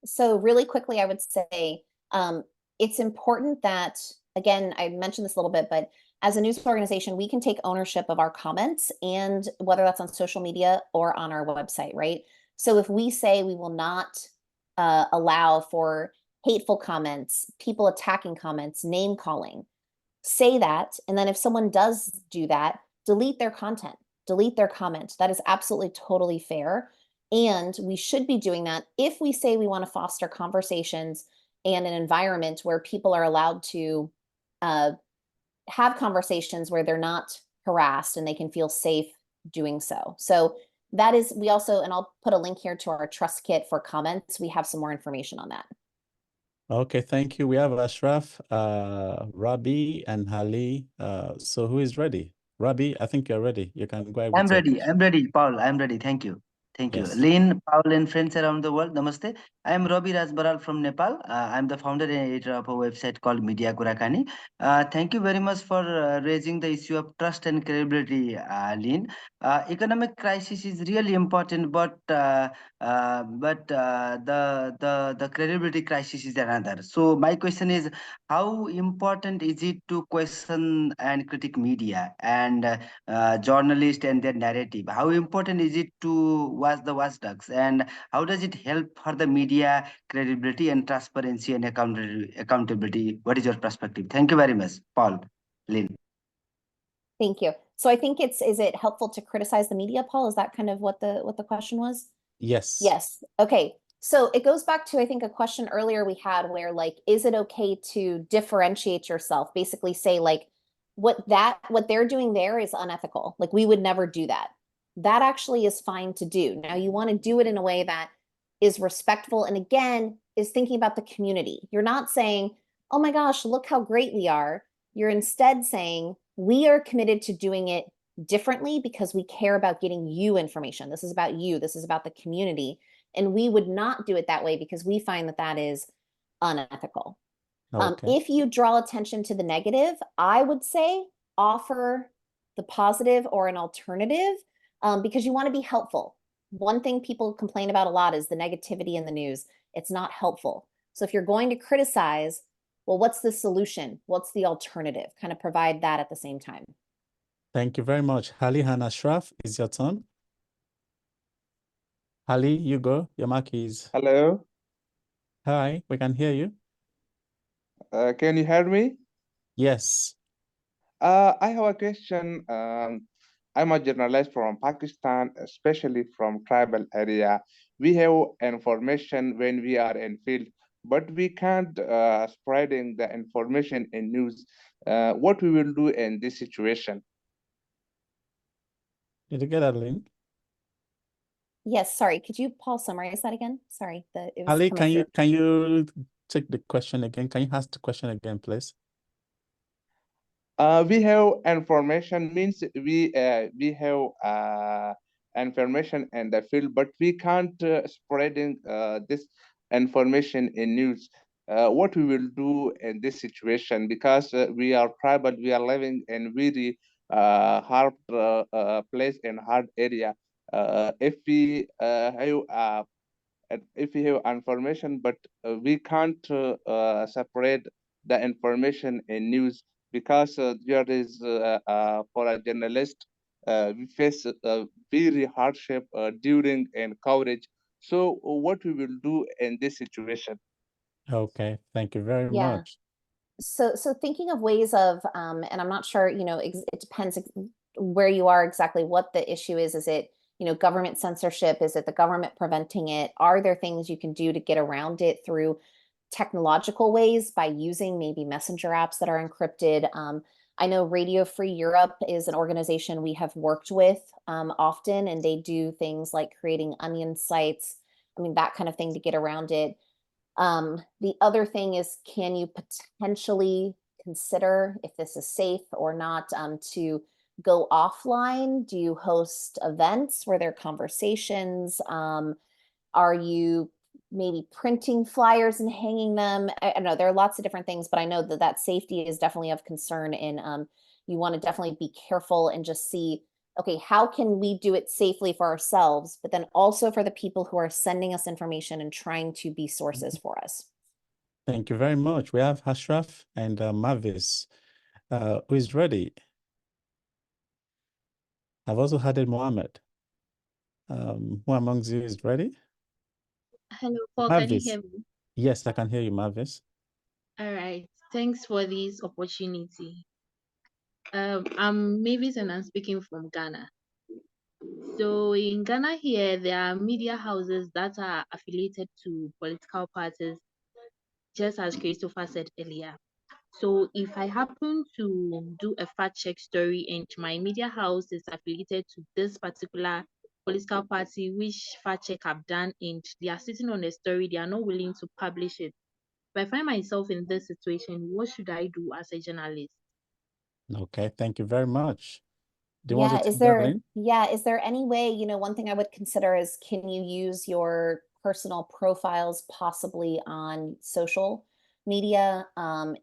So really quickly, I would say it's important that, again, I mentioned this a little bit, but as a news organization, we can take ownership of our comments, and whether that's on social media or on our website, right? So if we say we will not allow for hateful comments, people attacking comments, name calling, say that. And then if someone does do that, delete their content, delete their comment. That is absolutely totally fair. And we should be doing that if we say we want to foster conversations and an environment where people are allowed to have conversations where they're not harassed and they can feel safe doing so. So that is, we also, and I'll put a link here to our trust kit for comments. We have some more information on that. Okay, thank you. We have Ashraf, Rabi, and Ali. So who is ready? Rabi, I think you're ready. You can go ahead I'm with your ready. question. I'm ready, Paul. I'm ready. Thank you. Thank you. Yes. Lynn, Paul, and friends around the world. Namaste. I am Robi Rajbaral from Nepal. I'm the founder and editor of a website called Media Kurakani. Thank you very much for raising the issue of trust and credibility, Lynn. Economic crisis is really important, but the credibility crisis is another. So my question is, how important is it to question and critique media and journalists and their narrative? How important is it to watch the watchdogs, and how does it help for the media credibility and transparency and accountability? What is your perspective? Thank you very much, Paul, Lynn. Thank you. So I think is it helpful to criticize the media, Paul? Is that kind of what the question was? Yes. Yes. Okay. So it goes back to, I think, a question earlier we had where, like, is it okay to differentiate yourself? Basically say, like, what they're doing there is unethical. Like, we would never do that. That actually is fine to do. Now, you want to do it in a way that is respectful and, again, is thinking about the community. You're not saying, oh my gosh, look how great we are. You're instead saying, we are committed to doing it differently because we care about getting you information. This is about you. This is about the community. And we would not do it that way because we find that that is unethical. Okay. If you draw attention to the negative, I would say offer the positive or an alternative because you want to be helpful. One thing people complain about a lot is the negativity in the news. It's not helpful. So if you're going to criticize, well, what's the solution? What's the alternative? Kind of provide that at the same time. Thank you very much. Ali and Ashraf, it's your turn. Ali, you go. Your mic is. Hello. Hi, we can hear you. Can you hear me? Yes. I have a question. I'm a journalist from Pakistan, especially from tribal area. We have information when we are in field, but we can't spreading the information in news. What we will do in this situation? Did you get that, Lynn? Yes, sorry. Could you, Paul, summarize that again? Sorry, it was Ali, coming through. can you take the question again? Can you ask the question again, please? We have information means we have information in the field, but we can't spreading this information in news. What we will do in this situation, because we are tribal, we are living in very hard place and hard area. If we have information, but we can't separate the information in news, because there is for a journalist, we face very hardship during and coverage. So what we will do in this situation? Okay, thank you very Yeah. much. So thinking of ways of, and I'm not sure, it depends where you are exactly what the issue is. Is it, government censorship? Is it the government preventing it? Are there things you can do to get around it through technological ways by using maybe messenger apps that are encrypted? I know Radio Free Europe is an organization we have worked with often, and they do things like creating onion sites. I mean, that kind of thing to get around it. The other thing is, can you potentially consider, if this is safe or not, to go offline? Do you host events where there are conversations? Are you maybe printing flyers and hanging them? I don't know, there are lots of different things, but I know that safety is definitely of concern, and you want to definitely be careful and just see, okay, how can we do it safely for ourselves, but then also for the people who are sending us information and trying to be sources for us. Thank you very much. We have Ashraf and Mavis, who is ready. I've also added Mohammed. Who amongst you is ready? Hello, Paul, can you Mavis. hear me? Yes, I can hear you, Mavis. All right, thanks for this opportunity. I'm Mavis and I'm speaking from Ghana. So in Ghana here, there are media houses that are affiliated to political parties, just as Christopher said earlier. So if I happen to do a fact check story and my media house is affiliated to this particular political party, which fact check I've done, and they are sitting on a story, they are not willing to publish it, If I find myself in this situation, what should I do as a journalist? Okay, thank you very much. Do you want to take that, Lynn? Is there any way, one thing I would consider is, can you use your personal profiles possibly on social media?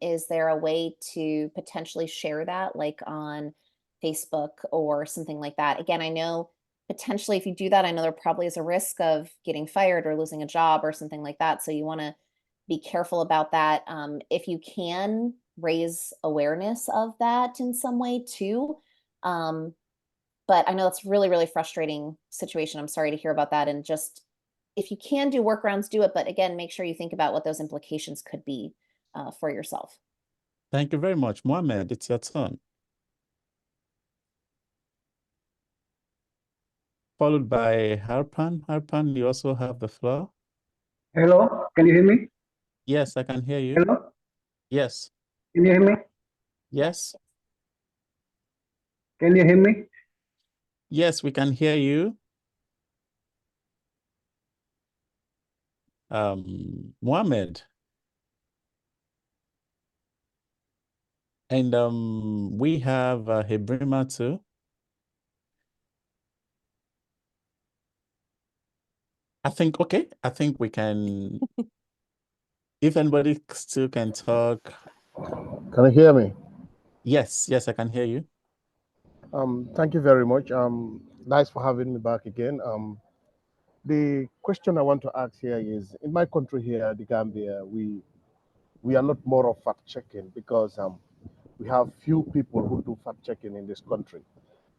Is there a way to potentially share that, like on Facebook or something like that? Again, I know potentially if you do that, I know there probably is a risk of getting fired or losing a job or something like that. So you want to be careful about that. If you can raise awareness of that in some way too. But I know it's really, really frustrating situation. I'm sorry to hear about that. And just if you can do workarounds, do it. But again, make sure you think about what those implications could be for yourself. Thank you very much. Mohammed, it's your turn. Followed by Harpan. Harpan, you also have the floor. Hello, can you hear me? Yes, I can hear you. Hello, Yes. can you hear me? Yes. Can you hear me? Yes, we can hear you. Mohammed. And we have Hebrima too. I think we can, if anybody still can talk. Can you hear me? Yes, I can hear you. Thank you very much. Nice for having me back again. The question I want to ask here is, in my country here, the Gambia, we are not more of fact checking because we have few people who do fact checking in this country.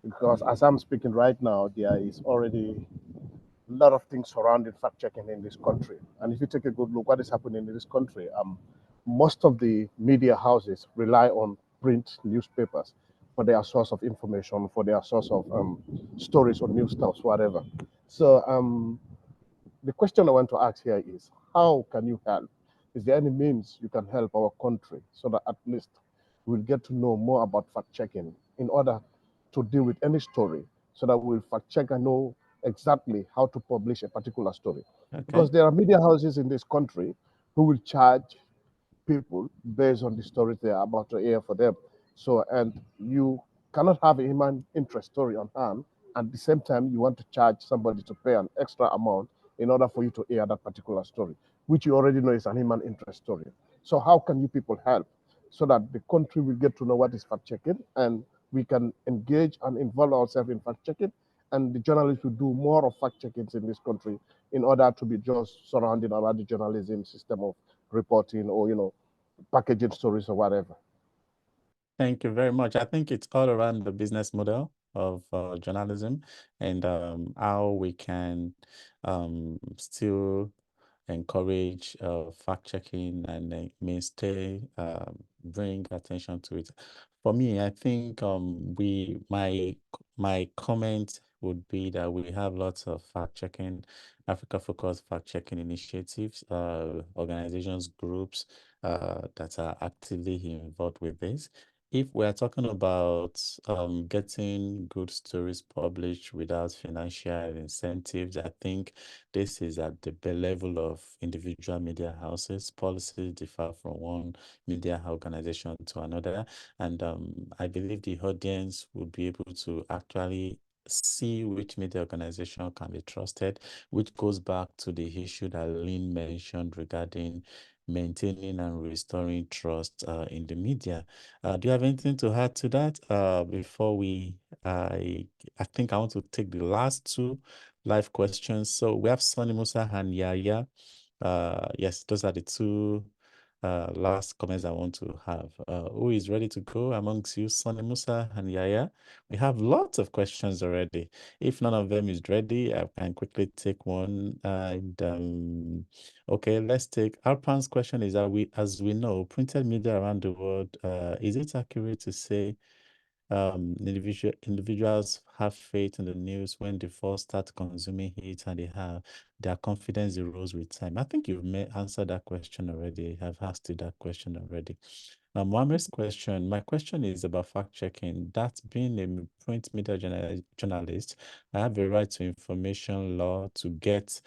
Because as I'm speaking right now, there is already a lot of things surrounding fact checking in this country. And if you take a good look what is happening in this country, most of the media houses rely on print newspapers for their source of information, for their source of stories or news stuffs, whatever. So the question I want to ask here is, how can you help? Is there any means you can help our country so that at least we'll get to know more about fact checking in order to deal with any story, so that we'll fact check and know exactly how to publish a particular story? Okay. Because there are media houses in this country who will charge people based on the stories they are about to air for them. So, and you cannot have a human interest story on hand, and at the same time, you want to charge somebody to pay an extra amount in order for you to air that particular story, which you already know is an human interest story. So, how can you people help so that the country will get to know what is fact checking, and we can engage and involve ourselves in fact checking, and the journalists will do more of fact checkings in this country in order to be just surrounded around the journalism system of reporting or packaging stories or whatever. Thank you very much. I think it's all around the business model of journalism and how we can still encourage fact checking and bring attention to it. For me, I think my comment would be that we have lots of fact checking, Africa focused fact checking initiatives, organizations, groups that are actively involved with this. If we're talking about getting good stories published without financial incentives, I think this is at the level of individual media houses. Policies differ from one media organization to another. And I believe the audience would be able to actually see which media organization can be trusted, which goes back to the issue that Lynn mentioned regarding maintaining and restoring trust in the media. Do you have anything to add to that? Before I think I want to take the last two live questions. So we have Sonny Musa and Yaya. Yes, those are the two last comments I want to have. Who is ready to go amongst you, Sonny Musa and Yaya? We have lots of questions already. If none of them is ready, I can quickly take one. Okay, let's take Arpan's question is, as we know, printed media around the world, is it accurate to say individuals have faith in the news when they first start consuming it and their confidence erodes with time? I think you've answered that question already. I've asked you that question already. Mohammed's question, my question is about fact checking. That being a print media journalist, I have a right to information law to get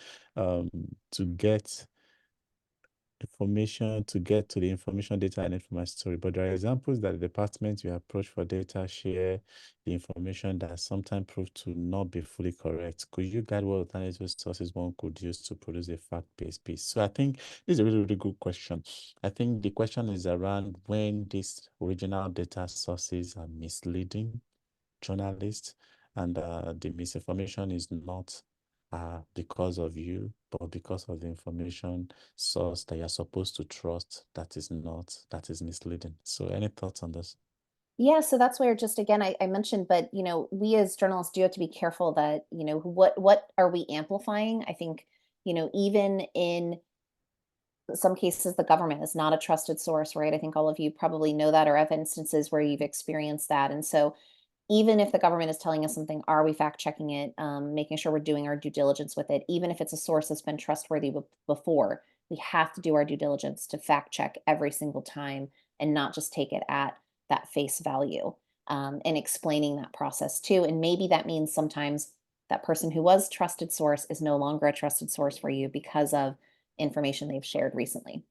information to get to the information, data, and information story. But there are examples that the departments we approach for data share the information that sometimes prove to not be fully correct. Could you guide what alternative sources one could use to produce a fact-based piece? So I think this is a really, really good question. I think the question is around when these original data sources are misleading journalists, and the misinformation is not because of you, but because of the information source that you're supposed to trust that is not, that is misleading. So any thoughts on this? Yeah, so that's where just again I mentioned, but we as journalists do have to be careful that, what are we amplifying? I think, even in some cases the government is not a trusted source, right? I think all of you probably know that or have instances where you've experienced that. And so even if the government is telling us something, are we fact checking it, making sure we're doing our due diligence with it, even if it's a source that's been trustworthy before, we have to do our due diligence to fact check every single time and not just take it at that face value, and explaining that process too. And maybe that means sometimes that person who was trusted source is no longer a trusted source for you because of information they've shared recently.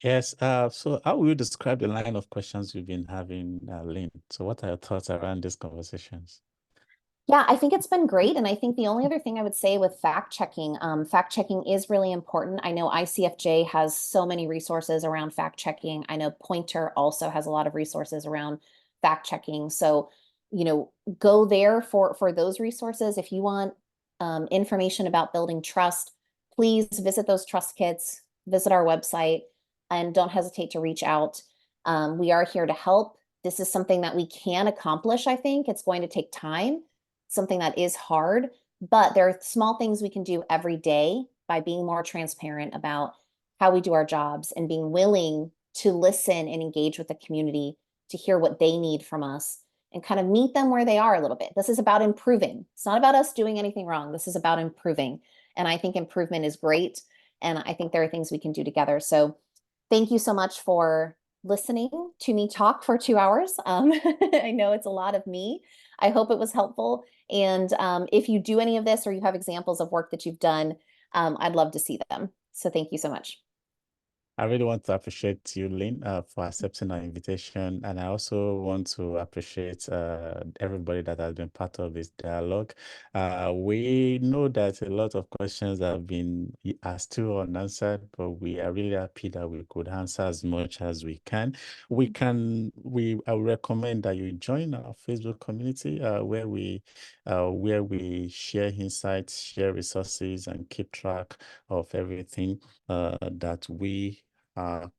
Yes. So how will you describe the line of questions you've been having, Lynn? So what are your thoughts around these conversations? Yeah, I think it's been great. And I think the only other thing I would say with fact checking is really important. I know ICFJ has so many resources around fact checking. I know Pointer also has a lot of resources around fact checking. So, go there for those resources. If you want information about building trust, please visit those trust kits, visit our website, and don't hesitate to reach out. We are here to help. This is something that we can accomplish. I think it's going to take time, something that is hard, but there are small things we can do every day by being more transparent about how we do our jobs and being willing to listen and engage with the community to hear what they need from us and kind of meet them where they are a little bit. This is about improving. It's not about us doing anything wrong. This is about improving. And I think improvement is great. And I think there are things we can do together. So thank you so much for listening to me talk for 2 hours. I know it's a lot of me. I hope it was helpful. And if you do any of this or you have examples of work that you've done, I'd love to see them. So thank you so much. I really want to appreciate you, Lynn, for accepting our invitation. And I also want to appreciate everybody that has been part of this dialogue. We know that a lot of questions are still unanswered, but we are really happy that we could answer as much as we can. I would recommend that you join our Facebook community where we share insights, share resources, and keep track of everything that we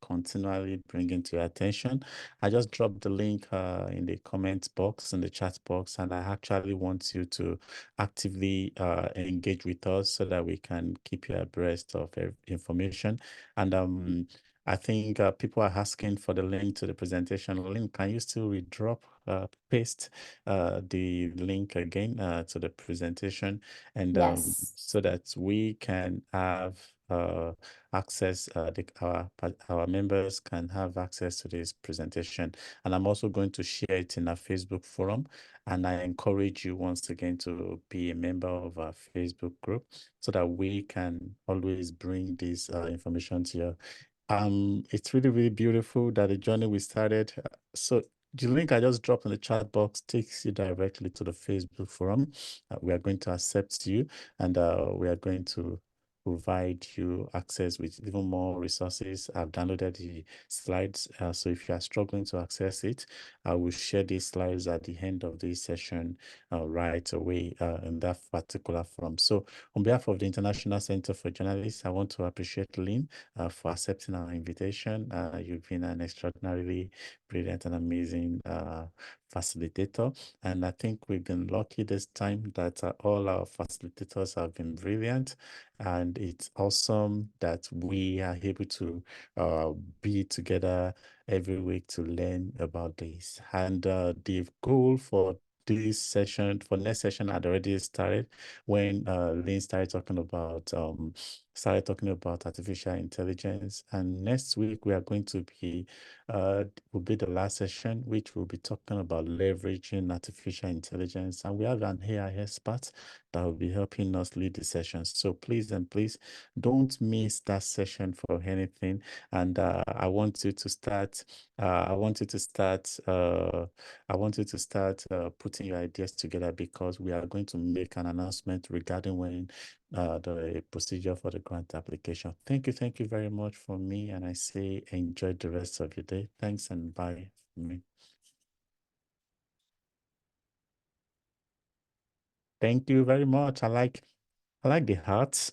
continually bringing to your attention. I just dropped the link in the comment box, in the chat box, and I actually want you to actively engage with us so that we can keep you abreast of information. And I think people are asking for the link to the presentation. Link, can you still paste the link again to the presentation, and Yes. so that we can have access, our members can have access to this presentation. And I'm also going to share it in our Facebook forum. And I encourage you once again to be a member of our Facebook group so that we can always bring this information to you. It's really, really beautiful that the journey we started. So the link I just dropped in the chat box takes you directly to the Facebook forum. We are going to accept you, and we are going to provide you access with even more resources. I've downloaded the slides. So if you are struggling to access it, I will share these slides at the end of this session right away in that particular forum. So on behalf of the International Center for Journalists, I want to appreciate Lynn for accepting our invitation. You've been an extraordinarily brilliant and amazing facilitator. And I think we've been lucky this time that all our facilitators have been brilliant. And it's awesome that we are able to be together every week to learn about this. And the goal for this session, for next session, had already started when Lynn started talking about started talking about artificial intelligence. And next week we are going to be will be the last session, which will be talking about leveraging artificial intelligence. And we have an AI expert that will be helping us lead the session. So please and please don't miss that session for anything. And I want you to start. I want you to start. I want you to start putting your ideas together, because we are going to make an announcement regarding when the procedure for the grant application. Thank you very much for me, and I say enjoy the rest of your day. Thanks and bye for me. Thank you very much. I like the hearts.